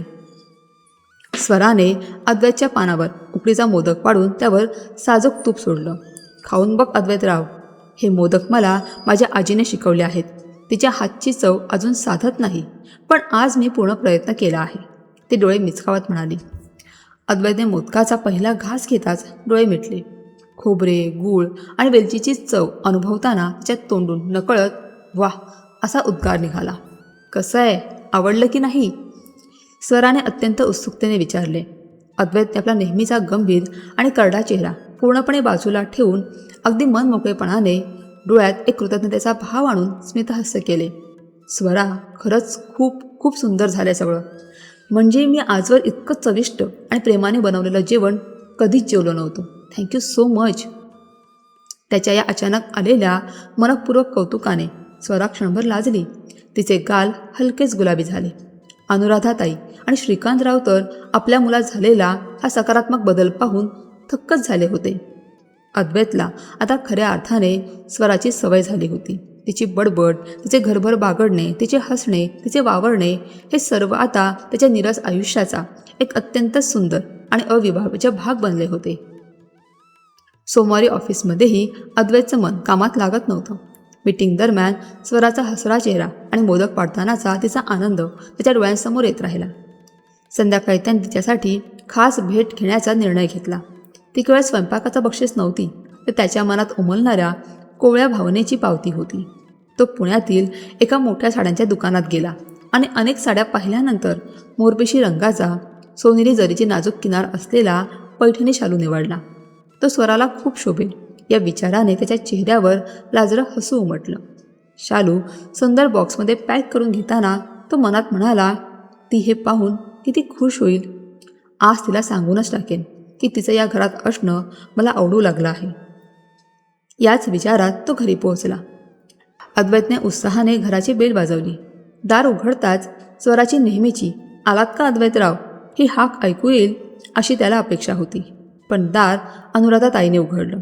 स्वराने अद्वैतच्या पानावर उकडीचा मोदक वाढून त्यावर साजूक तूप सोडलं. खाऊन बघ अद्वैतराव, हे मोदक मला माझ्या आजीने शिकवले आहेत. तिच्या हातची चव अजून साधत नाही, पण आज मी पूर्ण प्रयत्न केला आहे, ती डोळे मिचकावत म्हणाली. अद्वैतने मोदकाचा पहिला घास घेताच डोळे मिटले. खोबरे, गूळ आणि वेलचीची चव अनुभवताना तिच्या तोंडून नकळत वाह असा उद्गार निघाला. कसं आहे, आवडलं की नाही? स्वराने अत्यंत उत्सुकतेने विचारले. अद्वैतने आपला नेहमीचा गंभीर आणि करडा चेहरा पूर्णपणे बाजूला ठेवून अगदी मनमोकळेपणाने डोळ्यात एक कृतज्ञतेचा भाव आणून स्मितहास्य केले. स्वरा, खरंच खूप खूप सुंदर झालंय सगळं. म्हणजे मी आजवर इतकं चविष्ट आणि प्रेमाने बनवलेलं जेवण कधीच जेवलो नव्हतं. Thank you so much. त्याच्या या अचानक आलेल्या मनपूर्वक कौतुकाने स्वरा क्षणभर लाजली. तिचे गाल हलकेच गुलाबी झाले. अनुराधाताई आणि श्रीकांतराव तर आपल्या मुलात झालेला हा सकारात्मक बदल पाहून थक्कच झाले होते. अद्वैतला आता खऱ्या अर्थाने स्वराची सवय झाली होती. तिची बडबड, तिचे घरभर बागडणे, तिचे हसणे, तिचे वावरणे हे सर्व आता त्याच्या नीरस आयुष्याचा एक अत्यंत सुंदर आणि अविभाज्य भाग बनले होते. सोमवारी ऑफिसमध्येही अद्वैतचं मन कामात लागत नव्हतं. मीटिंग दरम्यान स्वराचा हसरा चेहरा आणि मोदक वाढतानाचा तिचा आनंद त्याच्या डोळ्यांसमोर येत राहिला. संध्याकाळी त्याने तिच्यासाठी खास भेट घेण्याचा निर्णय घेतला. ती केवळ स्वयंपाकाचा बक्षीस नव्हती, तर त्याच्या मनात उमलणाऱ्या कोवळ्या भावनेची पावती होती. तो पुण्यातील एका मोठ्या साड्यांच्या दुकानात गेला आणि अनेक साड्या पाहिल्यानंतर मोरपिशी रंगाचा सोनेरी जरीची नाजूक किनार असलेला पैठणी शालू निवडला. तो स्वराला खूप शोभेल या विचाराने त्याच्या चेहऱ्यावर लाजरं हसू उमटलं. शालू सुंदर बॉक्समध्ये पॅक करून घेताना तो मनात म्हणाला, ती हे पाहून किती खुश होईल. आज तिला सांगूनच टाकेन की तिचं या घरात असणं मला आवडू लागलं आहे. याच विचारात तो घरी पोहोचला. अद्वैतने उत्साहाने घराची बेल वाजवली. दार उघडताच स्वराची नेहमीची आलात का अद्वैतराव ही हाक ऐकू येईल अशी त्याला अपेक्षा होती. पण दार अनुराधाताईने उघडलं.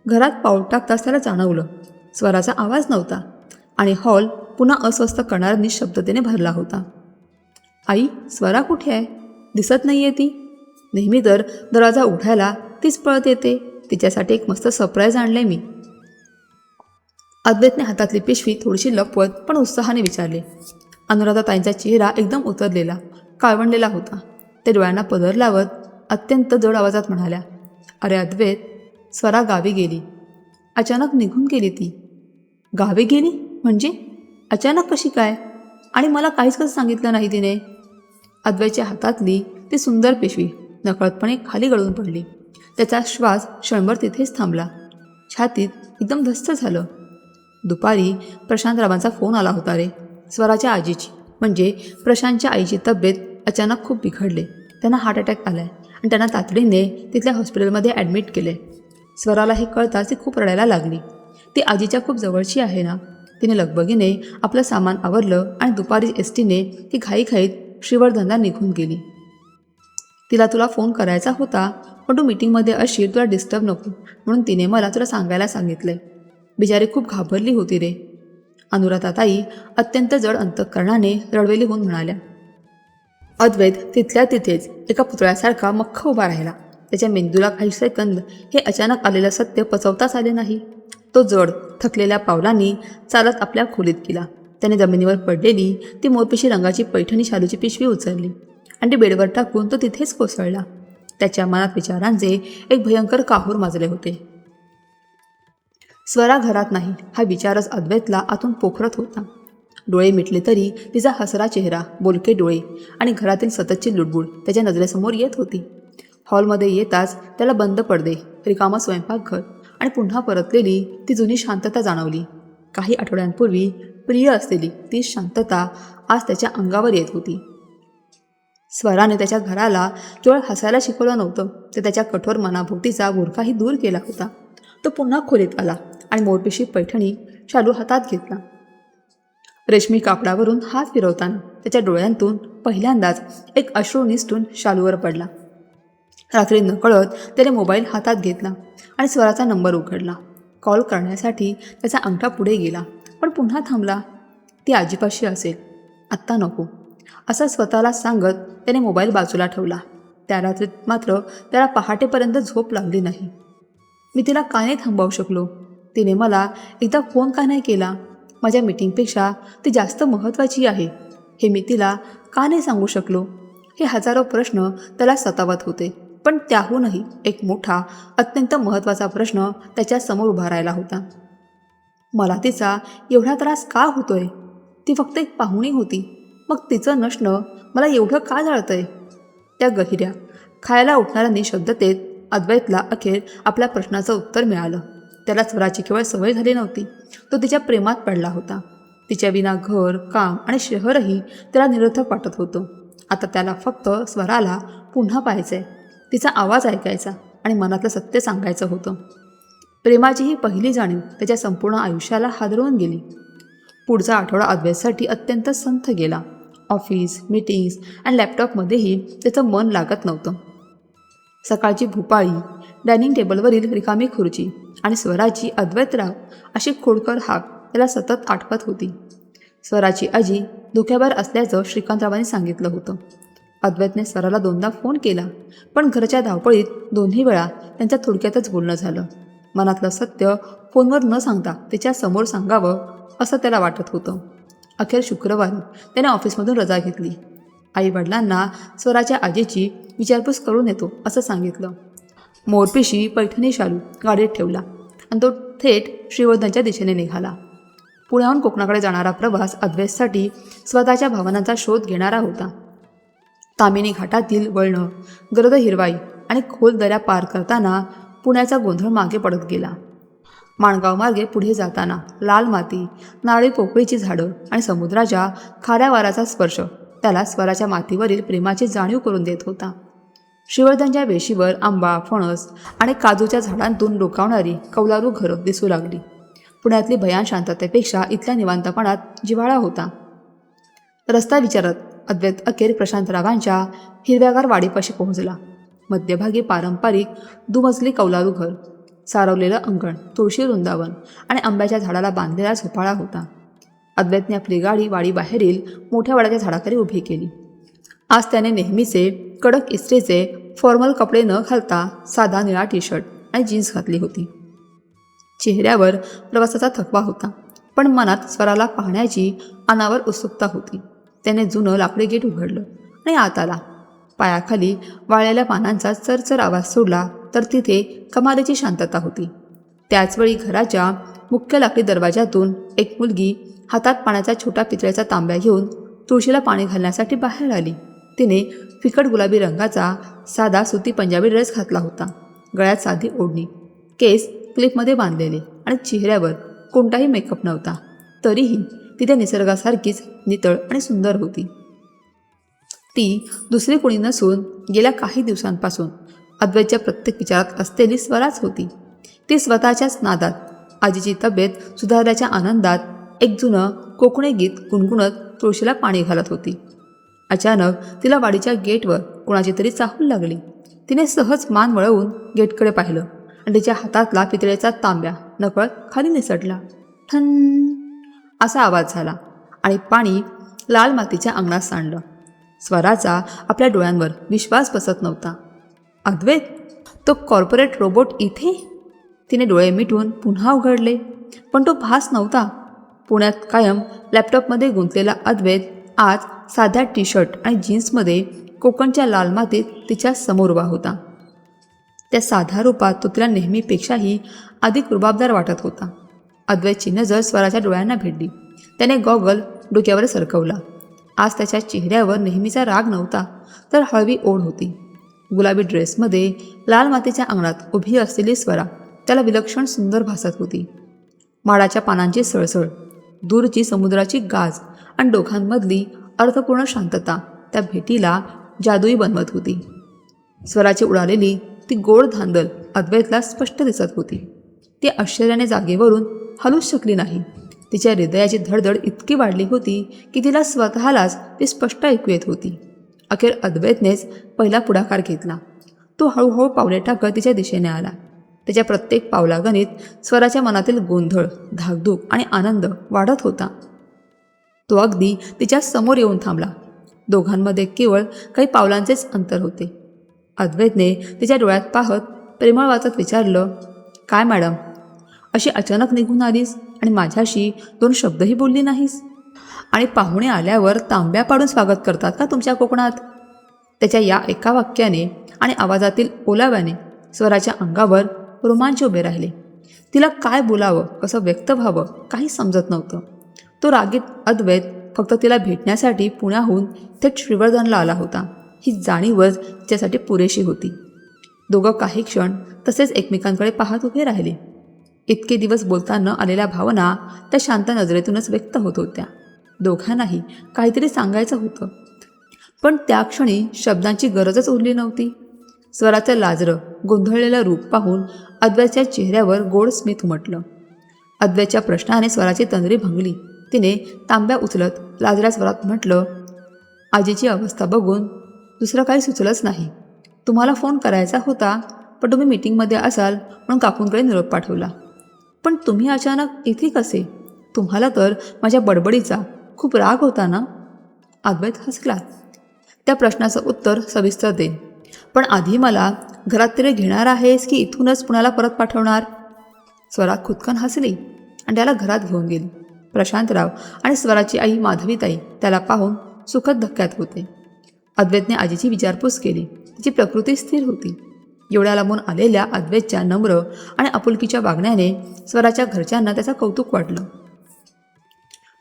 घरात पाऊल टाकताच त्याला जाणवलं स्वराचा आवाज नव्हता आणि हॉल पुन्हा अस्वस्थ करणाऱ्या निशब्दतेने भरला होता. आई, स्वरा कुठे आहे? दिसत नाही आहे ती. नेहमी तर दरवाजा उघडायला तीच पळत येते. तिच्यासाठी एक मस्त सरप्राईज आणले मी. अद्वैतने हातातली पिशवी थोडीशी लपवत पण उत्साहाने विचारले. अनुराधाताईंचा चेहरा एकदम उतरलेला, काळवंडलेला होता. ते डोळ्यांना पदर लावत अत्यंत जड आवाजात म्हणाल्या, अरे अद्वैत, स्वरा गावी गेली. अचानक निघून गेली ती. गावी गेली म्हणजे? अचानक कशी काय? आणि मला काहीच कसं सांगितलं नाही तिने? अद्वैतच्या हातातली ती सुंदर पिशवी नकळतपणे खाली गळून पडली. त्याचा श्वास क्षणभर तिथेच थांबला. छातीत एकदम धस्त झालं. दुपारी प्रशांतरावांचा फोन आला होता रे. स्वराच्या आजीची म्हणजे प्रशांतच्या आईची तब्येत अचानक खूप बिघडले. त्यांना हार्ट अटॅक आलाय आणि त्यांना तातडीने तिथल्या हॉस्पिटलमध्ये ॲडमिट केले. स्वराला हे कळताच ती खूप रडायला लागली. ती आजीच्या खूप जवळची आहे ना. तिने लगबगीने आपलं सामान आवरलं आणि दुपारी एसटीने ती घाईघाईत श्रीवर्धनला निघून गेली. तिला तुला फोन करायचा होता, पण तू मीटिंगमध्ये असशील, तुला डिस्टर्ब नको म्हणून तिने मला तुला सांगायला सांगितलंय. बिचारी खूप घाबरली होती रे. अनुराधाताई अत्यंत जड अंतःकरणाने रडवेली होऊन म्हणाल्या. अद्वैत तिथल्या तिथेच एका पुतळ्यासारखा मख्ख उभा राहिला. त्याच्या मेंदूला काही सेकंद हे अचानक आलेलं सत्य पचवताच आले नाही. तो जड थकलेल्या पावलांनी चालत आपल्या खोलीत गेला. त्याने जमिनीवर पडलेली ती मोरपिशी रंगाची पैठणी शालूची पिशवी उचलली आणि ती बेडवर टाकून तो तिथेच कोसळला. त्याच्या मनात विचारांचे एक भयंकर काहूर माजले होते. स्वरा घरात नाही हा विचारच अद्वैतला आतून पोखरत होता. डोळे मिटले तरी तिचा हसरा चेहरा, बोलके डोळे आणि घरातील सततची लुडबुड त्याच्या नजरेसमोर येत होती. हॉलमध्ये येताच त्याला बंद पडदे, रिकामं स्वयंपाकघर आणि पुन्हा परतलेली ती जुनी शांतता जाणवली. काही आठवड्यांपूर्वी प्रिय असलेली ती शांतता आज त्याच्या अंगावर येत होती. स्वराने त्याच्या घराला केवळ हसायला शिकवलं नव्हतं, ते त्याच्या कठोर मनाभोवतीचा बुरखाही दूर केला होता. तो पुन्हा खोलीत आला आणि मोरपिशी पैठणी शालू हातात घेतला. रेशमी कापडावरून हात फिरवताना त्याच्या डोळ्यांतून पहिल्यांदाच एक अश्रू निसटून शालूवर पडला. रात्री नकळत त्याने मोबाईल हातात घेतला आणि स्वराचा नंबर उघडला. कॉल करण्यासाठी त्याचा अंगठा पुढे गेला, पण पुन्हा थांबला. ती आजीपाशी असेल, आत्ता नको असं स्वतःला सांगत त्याने मोबाईल बाजूला ठेवला. त्या रात्रीत मात्र त्याला पहाटेपर्यंत झोप लागली नाही. मी तिला का नाही थांबवू शकलो? तिने मला एकदा फोन का नाही केला? माझ्या मीटिंगपेक्षा ती जास्त महत्त्वाची आहे हे मी तिला का नाही सांगू शकलो? हे हजारो प्रश्न त्याला सतावत होते. पण त्याहूनही एक मोठा अत्यंत महत्त्वाचा प्रश्न त्याच्या समोर उभा राहिला होता. मला तिचा एवढा त्रास का होतोय? ती फक्त एक पाहुणी होती, मग तिचं नसणं मला एवढं का जाळतंय? त्या गहिऱ्या खायला उठणाऱ्या निशब्दतेत अद्वैतला अखेर आपल्या प्रश्नाचं उत्तर मिळालं. त्याला स्वराची केवळ सवय झाली नव्हती, तो तिच्या प्रेमात पडला होता. तिच्या विना घर, काम आणि शहरही त्याला निरर्थक वाटत होतं. आता त्याला फक्त स्वराला पुन्हा पाहायचंय, तिचा आवाज ऐकायचा आणि मनातलं सत्य सांगायचं होतं. प्रेमाची ही पहिली जाणीव त्याच्या संपूर्ण आयुष्याला हादरवून गेली. पुढचा आठवडा अद्वैतसाठी अत्यंत संथ गेला. ऑफिस, मीटिंग्स आणि लॅपटॉपमध्येही त्याचं मन लागत नव्हतं. सकाळची भुपाळी, डायनिंग टेबलवरील रिकामी खुर्ची आणि स्वराची अद्वैतराव अशी खोडकर हाक त्याला सतत आठवत होती. स्वराची आजी धोक्यावर असल्याचं श्रीकांतरावांनी सांगितलं होतं. अद्वैतने स्वराला 2दा फोन केला, पण घरच्या धावपळीत दोन्ही वेळा त्यांच्या थोडक्यातच बोलणं झालं. मनातलं सत्य फोनवर न सांगता तिच्या समोर सांगावं असं त्याला वाटत होतं. अखेर शुक्रवारी त्याने ऑफिसमधून रजा घेतली. आईवडिलांना स्वराच्या आजीची विचारपूस करून येतो असं सांगितलं. मोरपिशी पैठणी शालू गाडीत ठेवला आणि तो थेट श्रीवर्धनच्या दिशेने निघाला. पुण्याहून कोकणाकडे जाणारा प्रवास अद्वैतसाठी स्वतःच्या भावनांचा शोध घेणारा होता. तामिनी घाटातील वळणं, गर्द हिरवाई आणि खोल दऱ्या पार करताना पुण्याचा गोंधळ मागे पडत गेला. माणगाव मार्गे पुढे जाताना लाल माती, नारळी पोकळीची झाडं आणि समुद्राच्या खाऱ्या वाऱ्याचा स्पर्श त्याला स्वराच्या मातीवरील प्रेमाची जाणीव करून देत होता. श्रीवर्धनच्या वेशीवर आंबा, फणस आणि काजूच्या झाडांतून डोकावणारी कौलारू घरं दिसू लागली. पुण्यातली भयान शांततेपेक्षा इथल्या निवांतपणात जिव्हाळा होता. रस्ता विचारत अद्वैत अखेर प्रशांतरावांच्या हिरव्यागार वाडीपाशी पोहोचला. मध्यभागी पारंपरिक दुमजली कौलारू घर, सारवलेलं अंगण, तुळशी वृंदावन आणि आंब्याच्या झाडाला बांधलेला झोपाळा होता. अद्वैतने आपली गाडी वाडीबाहेरील मोठ्या वडाच्या झाडाखाली उभी केली. आज त्याने नेहमीचे कडक इस्त्रीचे फॉर्मल कपडे न घालता साधा निळा टी-शर्ट आणि जीन्स घातली होती. चेहऱ्यावर प्रवासाचा थकवा होता, पण मनात स्वराला पाहण्याची अनावर उत्सुकता होती. त्याने जुनं लाकडी गेट उघडलं आणि आत आला. पायाखाली वाळलेल्या पानांचा चरचर आवाज सोडला तर तिथे कमालीची शांतता होती. त्याचवेळी घराच्या मुख्य लाकडी दरवाजातून एक मुलगी हातात पाण्याचा छोटा पितळेचा तांब्या घेऊन तुळशीला पाणी घालण्यासाठी बाहेर आली. तिने फिकट गुलाबी रंगाचा साधा सुती पंजाबी ड्रेस घातला होता. गळ्यात साधी ओढणी, केस क्लिपमध्ये बांधलेले आणि चेहऱ्यावर कोणताही मेकअप नव्हता. तरीही ती निसर्गासारखीच नितळ आणि सुंदर होती. ती दुसरी कोणी नसून गेल्या काही दिवसांपासून अद्वैतच्या प्रत्येक विचारात असलेली स्वराच होती. ती स्वतःच्याच नादात आजीची तब्येत सुधारल्याच्या आनंदात एक जुनं कोकणी गीत गुणगुणत तुळशीला पाणी घालत होती. अचानक तिला वाडीच्या गेटवर कोणाची तरी चाहूल लागली. तिने सहज मान वळवून गेटकडे पाहिलं आणि तिच्या हातातला पितळेचा तांब्या नकळत खाली निसटला. ठन असा आवाज झाला आणि पाणी लाल मातीच्या अंगणात सांडलं. स्वराचा आपल्या डोळ्यांवर विश्वास बसत नव्हता. अद्वैत, तो कॉर्पोरेट रोबोट इथे? तिने डोळे मिटून पुन्हा उघडले, पण तो भास नव्हता. पुण्यात कायम लॅपटॉपमध्ये गुंतलेला अद्वैत आज साध्या टी शर्ट आणि जीन्समध्ये कोकणच्या लाल मातीत तिच्या समोर उभा होता. त्या साध्या रूपात तो तिला नेहमीपेक्षाही अधिक रुबाबदार वाटत होता. अद्वैतची नजर स्वराच्या डोळ्यांना भिडली. त्याने गॉगल डोक्यावर सरकवला. आज त्याच्या चेहऱ्यावर नेहमीचा राग नव्हता, तर हळवी ओढ होती. गुलाबी ड्रेसमध्ये लाल मातीच्या अंगणात उभी असलेली स्वरा त्याला विलक्षण सुंदर भासत होती. माडाच्या पानांची सळसळ, दूरची समुद्राची गाज आणि दोघांमधली अर्थपूर्ण शांतता त्या भेटीला जादुई बनवत होती. स्वराची उडालेली ती गोड धांदल अद्वैतला स्पष्ट दिसत होती. ती आश्चर्याने जागेवरून हलूच शकली नाही. तिच्या हृदयाची धडधड इतकी वाढली होती की तिला स्वतःलाच ती स्पष्ट ऐकू येत होती. अखेर अद्वैतनेच पहिला पुढाकार घेतला. तो हळूहळू पावले टाकत तिच्या दिशेने आला. त्याच्या प्रत्येक पावलागणित स्वराच्या मनातील गोंधळ, धाकधूक आणि आनंद वाढत होता. तो अगदी तिच्या समोर येऊन थांबला. दोघांमध्ये केवळ काही पावलांचेच अंतर होते. अद्वैतने तिच्या डोळ्यात पाहत प्रेमळ वाचत विचारलं, काय मॅडम, अशी अचानक निघून आलीस आणि माझ्याशी 2 शब्दही बोलली नाहीस? आणि पाहुणे आल्यावर तांब्या पाडून स्वागत करतात का तुमच्या कोकणात? त्याच्या या एका वाक्याने आणि आवाजातील ओलाव्याने स्वराच्या अंगावर रोमांच उभे राहिले. तिला काय बोलावं, कसं व्यक्त व्हावं काही समजत नव्हतं. तो रागीत अद्वैत फक्त तिला भेटण्यासाठी पुण्याहून थेट श्रीवर्धनला आला होता, ही जाणीवच तिच्यासाठी पुरेशी होती. दोघं काही क्षण तसेच एकमेकांकडे पाहत उभे राहिले. इतके दिवस बोलता न आलेल्या भावना त्या शांत नजरेतूनच व्यक्त होत होत्या. दोघांनाही काहीतरी सांगायचं होतं, पण त्या क्षणी शब्दांची गरजच उरली नव्हती. स्वराचं लाजरं गोंधळलेलं रूप पाहून अद्वैतच्या चेहऱ्यावर गोड स्मित उमटलं. अद्वैतच्या प्रश्नाने स्वराची तंद्री भंगली. तिने तांब्या उचलत लाजऱ्या स्वरात म्हटलं, आजीची अवस्था बघून दुसरं काही सुचलंच नाही. तुम्हाला फोन करायचा होता, पण तुम्ही मीटिंगमध्ये असाल म्हणून काकूंकडे निरोप पाठवला. पण तुम्ही अचानक इथे कसे? तुम्हाला तर माझ्या बडबडीचा खूप राग होता ना? अद्वैत हसला. त्या प्रश्नाचं उत्तर सविस्तर दे, पण आधी मला घरात तरी घेणार आहेस की इथूनच पुण्याला परत पाठवणार? स्वरा खुदकन हसली आणि त्याला घरात घेऊन गेली. प्रशांतराव आणि स्वराची आई माधवीताई त्याला पाहून सुखद धक्क्यात होते. अद्वैतने आजीची विचारपूस केली. तिची प्रकृती स्थिर होती. एवढ्या लांबून आलेल्या अद्वैतच्या नम्र आणि आपुलकीच्या वागण्याने स्वराच्या घरच्यांना त्याचं कौतुक वाटलं.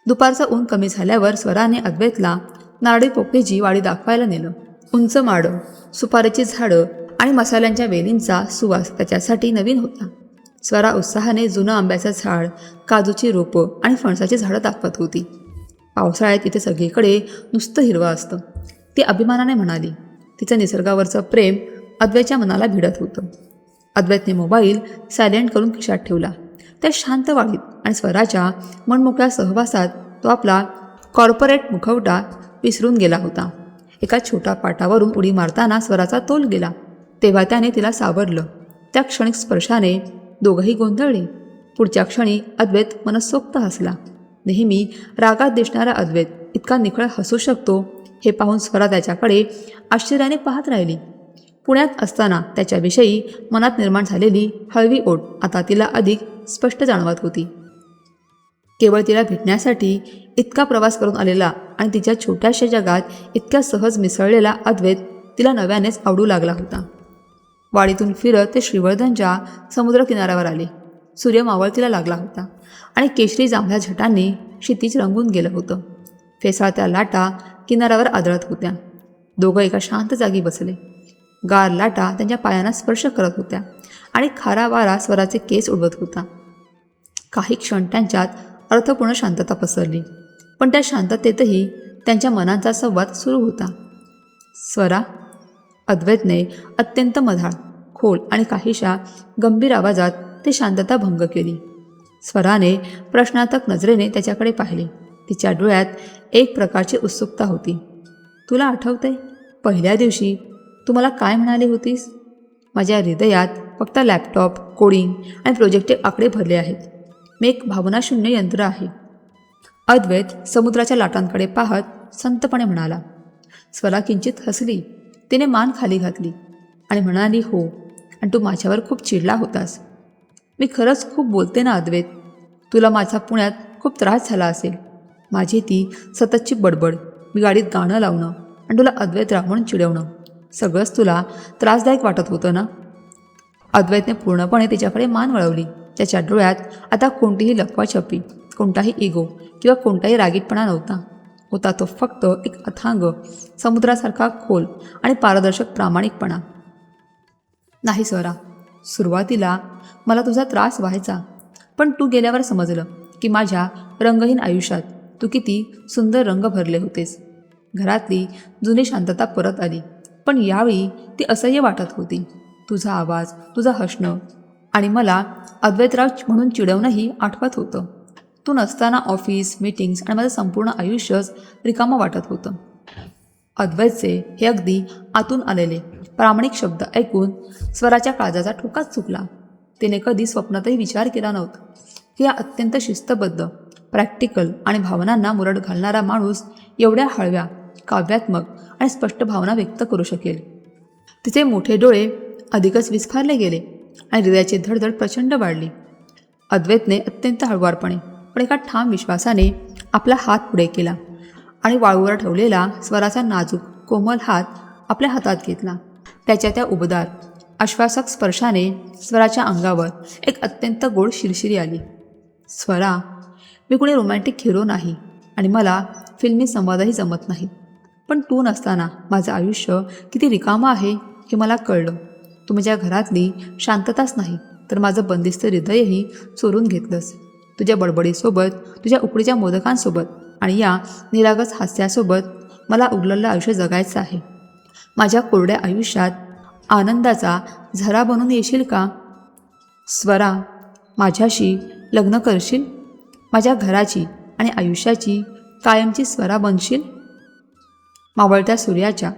दुपारचं ऊन कमी झाल्यावर स्वराने अद्वैतला नारळी पोपटीची वाडी दाखवायला नेलं. उंच माडं, सुपारीची झाडं आणि मसाल्यांच्या वेलींचा सुवास त्याच्यासाठी नवीन होता. स्वरा उत्साहाने जुनं आंब्याचं झाड, काजूची रोपं आणि फणसाची झाडं दाखवत होती. पावसाळ्यात इथे सगळीकडे नुसतं हिरवं असतं, ती अभिमानाने म्हणाली. तिचं निसर्गावरचं प्रेम अद्वैतच्या मनाला भिडत होतं. अद्वैतने मोबाईल सायलेंट करून खिशात ठेवला. त्या शांत वाढीत आणि स्वराच्या मनमोकळ्या सहवासात तो आपला कॉर्पोरेट मुखवटा विसरून गेला होता. एका छोट्या पाटावरून उडी मारताना स्वराचा तोल गेला, तेव्हा त्याने तिला सावरलं. त्या क्षणिक स्पर्शाने दोघंही गोंधळले. पुढच्या क्षणी अद्वैत मनसोक्त हसला. नेहमी रागात दिसणारा अद्वैत इतका निखळ हसू शकतो हे पाहून स्वरा त्याच्याकडे आश्चर्याने पाहत राहिली. पुण्यात असताना त्याच्याविषयी मनात निर्माण झालेली हळवी ओढ आता तिला अधिक स्पष्ट जाणवत होती. केवळ तिला भेटण्यासाठी इतका प्रवास करून आलेला आणि तिच्या छोट्याशा जगात इतक्या सहज मिसळलेला अद्वैत तिला नव्यानेच आवडू लागला होता. वाडीतून फिरत ते श्रीवर्धनच्या समुद्रकिनाऱ्यावर आले. सूर्य मावळतीला लागला होता आणि केशरी जांभळ्या झटांनी क्षितिज रंगून गेलं होतं. फेसाळत्या लाटा किनाऱ्यावर आदळत होत्या. दोघं एका शांत जागी बसले. गार लाटा त्यांच्या पायांना स्पर्श करत होत्या आणि खारा वारा स्वराचे केस उडवत होता. काही क्षण त्यांच्यात अर्थपूर्ण शांतता पसरली, पण त्या शांततेतही त्यांच्या मनांचा संवाद सुरू होता. स्वरा, अद्वैतने अत्यंत मधाळ, खोल आणि काहीशा गंभीर आवाजात ते शांतता भंग केली. स्वराने प्रश्नार्थक नजरेने त्याच्याकडे पाहिले. तिच्या डोळ्यात एक प्रकारची उत्सुकता होती. तुला आठवतंय पहिल्या दिवशी तू मला काय म्हणाली होतीस? माझ्या हृदयात फक्त लॅपटॉप, कोडिंग आणि प्रोजेक्टचे आकडे भरले आहेत. मी एक भावनाशून्य यंत्र आहे. अद्वैत समुद्राच्या लाटांकडे पाहत संतपणे म्हणाला. स्वरा किंचित हसली. तिने मान खाली घातली आणि म्हणाली, हो, आणि तू माझ्यावर खूप चिडला होतास. मी खरंच खूप बोलते ना अद्वैत. तुला माझा पुण्यात खूप त्रास झाला असेल. माझी ती सततची बडबड, मी गाडीत गाणं लावणं आणि तुला अद्वैतराव म्हणून चिडवणं, सगळंच तुला त्रासदायक वाटत होतं ना. अद्वैतने पूर्णपणे तिच्याकडे मान वळवली. त्याच्या डोळ्यात आता कोणतीही लपवाछपी, कोणताही इगो किंवा कोणताही रागीटपणा नव्हता. होता तो फक्त एक अथांग, समुद्रासारखा खोल आणि पारदर्शक प्रामाणिकपणा. नाही स्वरा, सुरुवातीला मला तुझा त्रास व्हायचा, पण तू गेल्यावर समजलं की माझ्या रंगहीन आयुष्यात तू किती सुंदर रंग भरले होतेस. घरातली जुनी शांतता परत आली, पण यावेळी ती असह्य वाटत होती. तुझा आवाज, तुझं हसणं आणि मला अद्वैतराव म्हणून चिडवणंही आठवत होतं. तू नसताना ऑफिस, मीटिंग्स आणि माझं संपूर्ण आयुष्यच रिकामं वाटत होतं. अद्वैतचे हे अगदी आतून आलेले प्रामाणिक शब्द ऐकून स्वराच्या काळजाचा ठोकाच चुकला. तिने कधी स्वप्नातही विचार केला नव्हता की या अत्यंत शिस्तबद्ध, प्रॅक्टिकल आणि भावनांना मुरड घालणारा माणूस एवढ्या हळव्या, काव्यात्मक आणि स्पष्ट भावना व्यक्त करू शकेल. तिचे मोठे डोळे अधिकच विस्फारले गेले आणि हृदयाची धडधड प्रचंड वाढली. अद्वैतने अत्यंत हळुवारपणे पण एका ठाम विश्वासाने आपला हात पुढे केला आणि वाळूवर ठेवलेला स्वराचा नाजूक, कोमल हात आपल्या हातात घेतला. त्याच्या त्या उबदार, आश्वासक स्पर्शाने स्वराच्या अंगावर एक अत्यंत गोड शिरशिरी आली. स्वरा, मी कुणी रोमॅन्टिक हिरो नाही आणि मला फिल्मी संवादही जमत नाहीत, पण तू नसताना माझं आयुष्य किती रिकामं आहे हे मला कळलं. तू माझ्या घरातली शांतताच नाही तर माझं बंदिस्त हृदयही चोरून घेतलंस. तुझ्या बडबडीसोबत, तुझ्या उकडीच्या मोदकांसोबत आणि या निरागस हास्यासोबत मला उरलेलं आयुष्य जगायचं आहे. माझ्या कोरड्या आयुष्यात आनंदाचा झरा बनून येशील का? स्वरा, माझ्याशी लग्न करशील? माझ्या घराची आणि आयुष्याची कायमची स्वरा बनशील? मावळत्या सूर्याच्या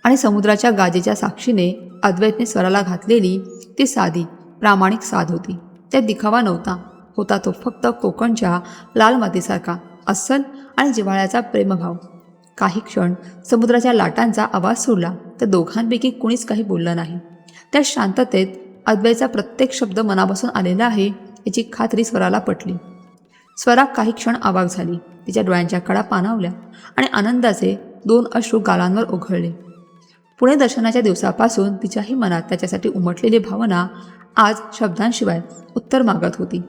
आणि समुद्राच्या गाजेच्या साक्षीने अद्वैतने स्वराला घातलेली ती साधी, प्रामाणिक साध होती. त्यात दिखावा नव्हता. होता तो फक्त कोकणच्या लाल मातीसारखा अस्सल आणि जिव्हाळ्याचा प्रेमभाव. काही क्षण समुद्राच्या लाटांचा आवाज सोडला तर दोघांपैकी कुणीच काही बोललं नाही. त्या शांततेत अद्वैतचा प्रत्येक शब्द मनापासून आलेला आहे याची खात्री स्वराला पटली. स्वरा काही क्षण अवाक झाली. तिच्या डोळ्यांच्या कडा पाणावल्या आणि आनंदाचे 2 अश्रू गालांवर ओघळले. पुणे दर्शनाच्या दिवसापासून तिच्याही मनात त्याच्यासाठी उमटलेली भावना आज शब्दांशिवाय उत्तर मागत होती.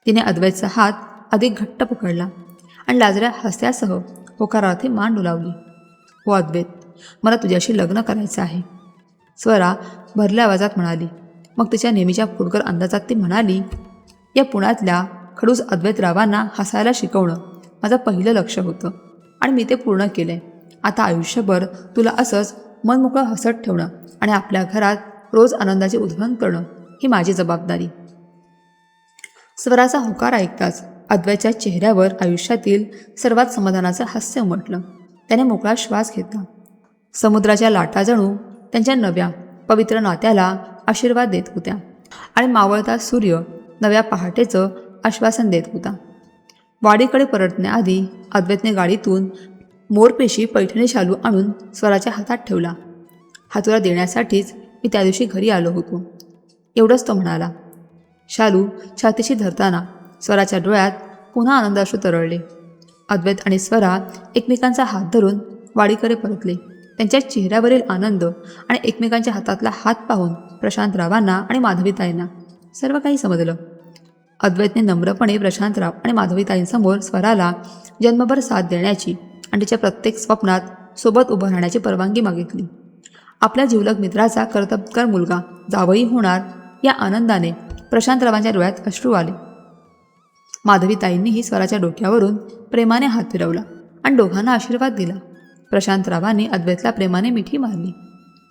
तिने अद्वैतचा हात अधिक घट्ट पकडला आणि लाजऱ्या हास्यासह होकारार्थी मान डोलावली. हो अद्वैत, मला तुझ्याशी लग्न करायचं आहे, स्वरा भरल्या आवाजात म्हणाली. मग तिच्या नेहमीच्या फुटकर अंदाजात ती म्हणाली, या पुण्यातल्या खडूस अद्वैतरावांना हसायला शिकवणं माझं पहिलं लक्ष होतं आणि मी ते पूर्ण केलंय. आता आयुष्यभर तुला असंच मनमोकळं हसत ठेवणं आणि आपल्या घरात रोज आनंदाचे उधळण करणं ही माझी जबाबदारी. स्वराचा होकार ऐकताच अद्वैतच्या चेहऱ्यावर आयुष्यातील सर्वात समाधानाचं हास्य उमटलं. त्याने मोकळा श्वास घेतला. समुद्राच्या लाटा जणू त्यांच्या नव्या पवित्र नात्याला आशीर्वाद देत होत्या आणि मावळता सूर्य नव्या पहाटेचं आश्वासन देत होता. वाडीकडे परतण्याआधी अद्वैतने गाडीतून मोरपेशी पैठणी शालू आणून स्वराच्या हातात ठेवला. हा तुला देण्यासाठीच मी त्या दिवशी घरी आलो होतो, एवढंच तो म्हणाला. शालू छातीशी धरताना स्वराच्या डोळ्यात पुन्हा आनंदाश्रू तरळले. अद्वैत आणि स्वरा एकमेकांचा हात धरून वाडीकडे परतले. त्यांच्या चेहऱ्यावरील आनंद आणि एकमेकांच्या हातातला हात पाहून प्रशांतरावांना आणि माधवीताईंना सर्व काही समजलं. अद्वैतने नम्रपणे प्रशांतराव आणि माधवीताईंसमोर स्वराला जन्मभर साथ देण्याची आणि तिच्या प्रत्येक स्वप्नात सोबत उभं राहण्याची परवानगी मागितली. आपल्या जिवलग मित्राचा कर्तबगार मुलगा जावई होणार या आनंदाने प्रशांतरावांच्या डोळ्यात अश्रू आले. माधवीताईंनीही स्वराच्या डोक्यावरून प्रेमाने हात फिरवला आणि दोघांना आशीर्वाद दिला. प्रशांतरावांनी अद्वैतला प्रेमाने मिठी मारली.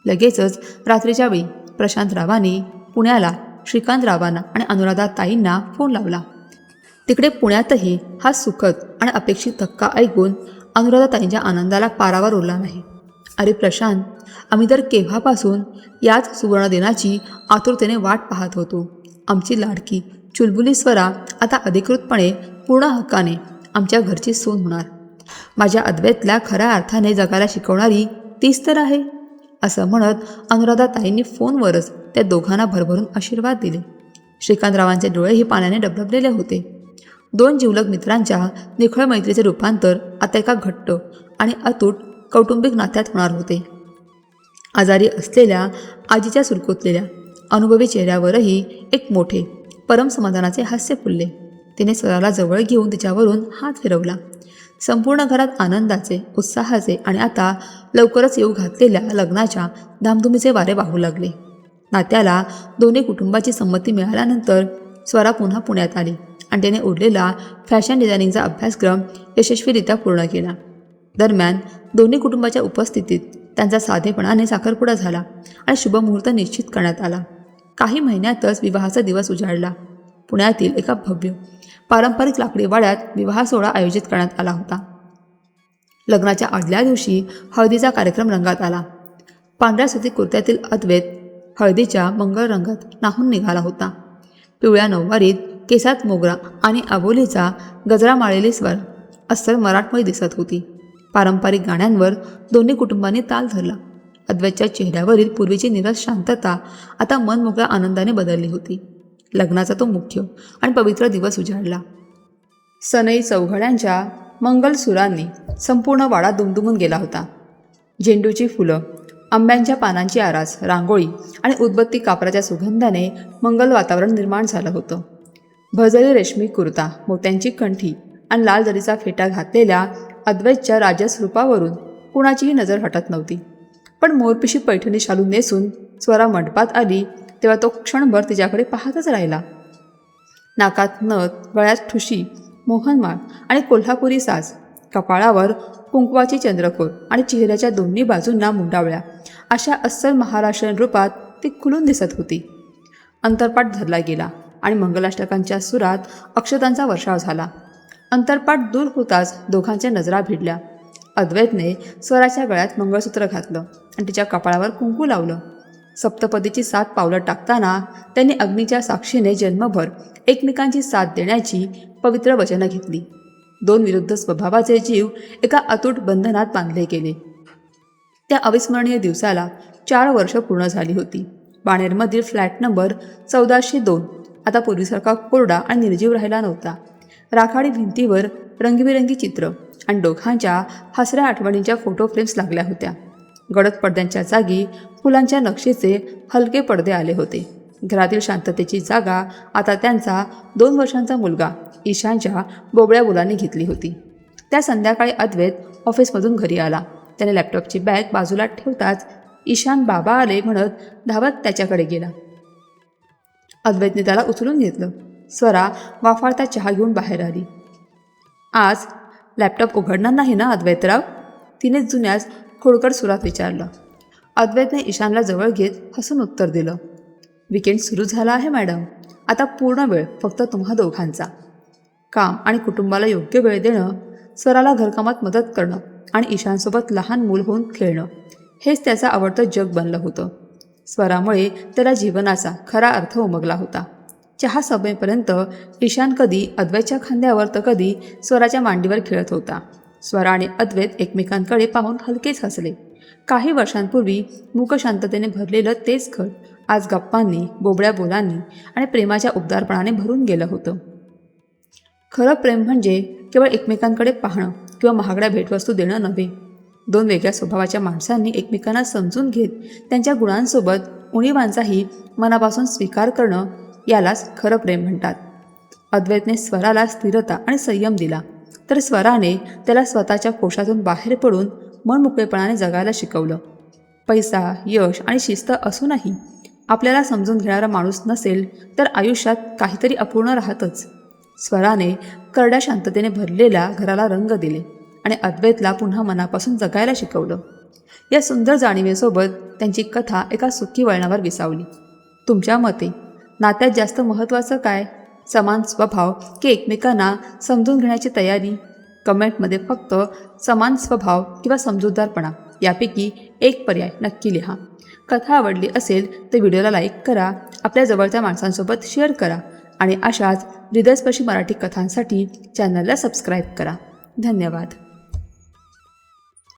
लगेचच रात्रीच्या वेळी प्रशांतरावांनी पुण्याला श्रीकांतरावांना आणि अनुराधाताईंना फोन लावला. तिकडे पुण्यातही हा सुखद आणि अपेक्षित धक्का ऐकून अनुराधाताईंच्या आनंदाला पारावर उरला नाही. अरे प्रशांत, आम्ही तर केव्हापासून याच सुवर्णदिनाची आतुरतेने वाट पाहत होतो. आमची लाडकी चुलबुली स्वरा आता अधिकृतपणे पूर्ण हक्काने आमच्या घरची सून होणार. माझ्या अद्वैतला खऱ्या अर्थाने जगायला शिकवणारी तीच तर आहे, असं म्हणत अनुराधाताईंनी फोनवरच त्या दोघांना भरभरून आशीर्वाद दिले. श्रीकांतरावांचे डोळेही पाण्याने डबडबलेले होते. दोन जिवलग मित्रांच्या निखळ मैत्रीचे रूपांतर आता एका घट्ट आणि अतूट कौटुंबिक नात्यात होणार होते. आजारी असलेल्या आजीच्या सुरकुतलेल्या अनुभवी चेहऱ्यावरही एक मोठे परमसमाधानाचे हास्य फुलले. तिने स्वराला जवळ घेऊन तिच्यावरून हात फिरवला. संपूर्ण घरात आनंदाचे, उत्साहाचे आणि आता लवकरच येऊ घातलेल्या लग्नाच्या धामधुमीचे वारे वाहू लागले. नात्याला दोन्ही कुटुंबाची संमती मिळाल्यानंतर स्वरा पुन्हा पुण्यात आली आणि तिने उरलेला फॅशन डिझायनिंगचा अभ्यासक्रम यशस्वीरित्या पूर्ण केला. दरम्यान दोन्ही कुटुंबाच्या उपस्थितीत त्यांचा साधेपणाने साखरपुडा झाला आणि शुभमुहूर्त निश्चित करण्यात आला. काही महिन्यातच विवाहाचा दिवस उजाडला. पुण्यातील एका भव्य पारंपरिक लाकडी वाड्यात विवाह सोहळा आयोजित करण्यात आला होता. लग्नाच्या आदल्या दिवशी हळदीचा कार्यक्रम रंगात आला. पांढऱ्या सुती कुर्त्यातील अद्वैत हळदीच्या मंगळ रंगात न्हाऊन निघाला होता. पिवळ्या नऊवारीत, केसात मोगरा आणि अबोलीचा गजरा माळलेली स्वर अस्सल मराठमोळी दिसत होती. पारंपरिक गाण्यांवर दोन्ही कुटुंबांनी ताल धरला. अद्वैतच्या चेहऱ्यावरील पूर्वीची निरस शांतता आता मनमोकळ्या आनंदाने बदलली होती. लग्नाचा तो मुख्य आणि पवित्र दिवस उजाडला. सनई चौघड्यांच्या मंगलसुरांनी संपूर्ण वाडा दुमदुमून गेला होता. झेंडूची फुलं, आंब्यांच्या पानांची आरास, रांगोळी आणि उदबत्ती कापराच्या सुगंधाने मंगल वातावरण निर्माण झालं होतं. भरजरी रेशमी कुर्ता, मोत्यांची कंठी आणि लाल जरीचा फेटा घातलेल्या अद्वैतच्या राजस रूपावरून कुणाचीही नजर हटत नव्हती. पण मोरपिशी पैठणी शालू नेसून स्वरा मंडपात आली तेव्हा तो क्षणभर तिच्याकडे पाहतच राहिला. नाकात नथ, गळ्यात ठुशी, मोहनमाळ आणि कोल्हापुरी साज, कपाळावर कुंकवाची चंद्रकोर आणि चेहऱ्याच्या दोन्ही बाजूंना मुंडावळ्या अशा अस्सल महाराष्ट्रीयन रूपात ती खुलून दिसत होती. अंतरपाट धरला गेला आणि मंगलाष्टकांच्या सुरात अक्षतांचा वर्षाव झाला. अंतरपाट दूर होताच दोघांच्या नजरा भिडल्या. अद्वैतने स्वराच्या गळ्यात मंगळसूत्र घातलं आणि तिच्या कपाळावर कुंकू लावलं. सप्तपदीची 7 पावलं टाकताना त्यांनी अग्नीच्या साक्षीने जन्मभर एकमेकांची साथ देण्याची पवित्र वचनं घेतली. 2 विरुद्ध स्वभावाचे जीव एका अतूट बंधनात बांधले गेले. त्या अविस्मरणीय दिवसाला 4 वर्ष पूर्ण झाली होती. बाणेरमधील फ्लॅट नंबर 1402 आता पूर्वीसारखा कोरडा आणि निर्जीव राहिला नव्हता. राखाडी भिंतीवर रंगीबेरंगी चित्र आणि दोघांच्या हसऱ्या आठवणींच्या फोटो फ्रेम्स लागल्या होत्या. गडद पडद्यांच्या जागी फुलांच्या नक्षीचे हलके पडदे आले होते. घरातील शांततेची जागा आता त्यांचा 2 वर्षांचा मुलगा ईशानच्या बोबड्या मुलांनी घेतली होती. त्या संध्याकाळी अद्वैत ऑफिसमधून घरी आला. त्याने लॅपटॉपची बॅग बाजूला ठेवताच ईशान बाबा आले म्हणत धावत त्याच्याकडे गेला. अद्वैतने त्याला उचलून घेतलं. स्वरा वाफाळता चहा घेऊन बाहेर आली. आज लॅपटॉप उघडणार नाही ना अद्वैतराव? तिने जुन्याच खोडकर सुरात विचारलं. अद्वैतने ईशानला जवळ घेत हसून उत्तर दिलं. विकेंड सुरू झाला आहे मॅडम. आता पूर्ण वेळ फक्त तुम्हा दोघांचा. काम आणि कुटुंबाला योग्य वेळ देणं, स्वराला घरकामात मदत करणं आणि ईशानसोबत लहान मूल होऊन खेळणं हेच त्याचं आवडतं जग बनलं होतं. स्वरामुळे त्याला जीवनाचा खरा अर्थ उमगला होता. चहा सभेपर्यंत ईशान कधी अद्वैतच्या खांद्यावर तर कधी स्वराच्या मांडीवर खेळत होता. स्वरा आणि अद्वैत एकमेकांकडे पाहून हलकेच हसले. काही वर्षांपूर्वी मूक शांततेने भरलेलं तेच घर आज गप्पांनी, बोबड्या बोलांनी आणि प्रेमाच्या उबदारपणाने भरून गेलं होतं. खरं प्रेम म्हणजे केवळ एकमेकांकडे पाहणं किंवा महागड्या भेटवस्तू देणं नव्हे. 2 वेगळ्या स्वभावाच्या माणसांनी एकमेकांना समजून घेत त्यांच्या गुणांसोबत उणीवांचाही मनापासून स्वीकार करणं यालाच खरं प्रेम म्हणतात. अद्वैतने स्वराला स्थिरता आणि संयम दिला, तर स्वराने त्याला स्वतःच्या कोशातून बाहेर पडून मनमोकळेपणाने जगायला शिकवलं. पैसा, यश आणि शिस्त असूनही आपल्याला समजून घेणारा माणूस नसेल तर आयुष्यात काहीतरी अपूर्ण राहतच. स्वराने करड्या शांततेने भरलेल्या घराला रंग दिले आणि अद्वैतला पुन्हा मनापासून जगायला शिकवलं. या सुंदर जाणीवेसोबत त्यांची कथा एका सुखी वळणावर विसावली. तुमच्या मते नात्यात जास्त महत्त्वाचं काय? समान स्वभाव की एकमेकांना समजून घेण्याची तयारी? कमेंटमध्ये फक्त समान स्वभाव किंवा समजूतदारपणा यापैकी एक पर्याय नक्की लिहा. कथा आवडली असेल तर व्हिडिओला लाईक करा, आपल्या जवळच्या माणसांसोबत शेअर करा आणि अशाच हृदयस्पर्शी मराठी कथांसाठी चॅनलला सबस्क्राईब करा. धन्यवाद.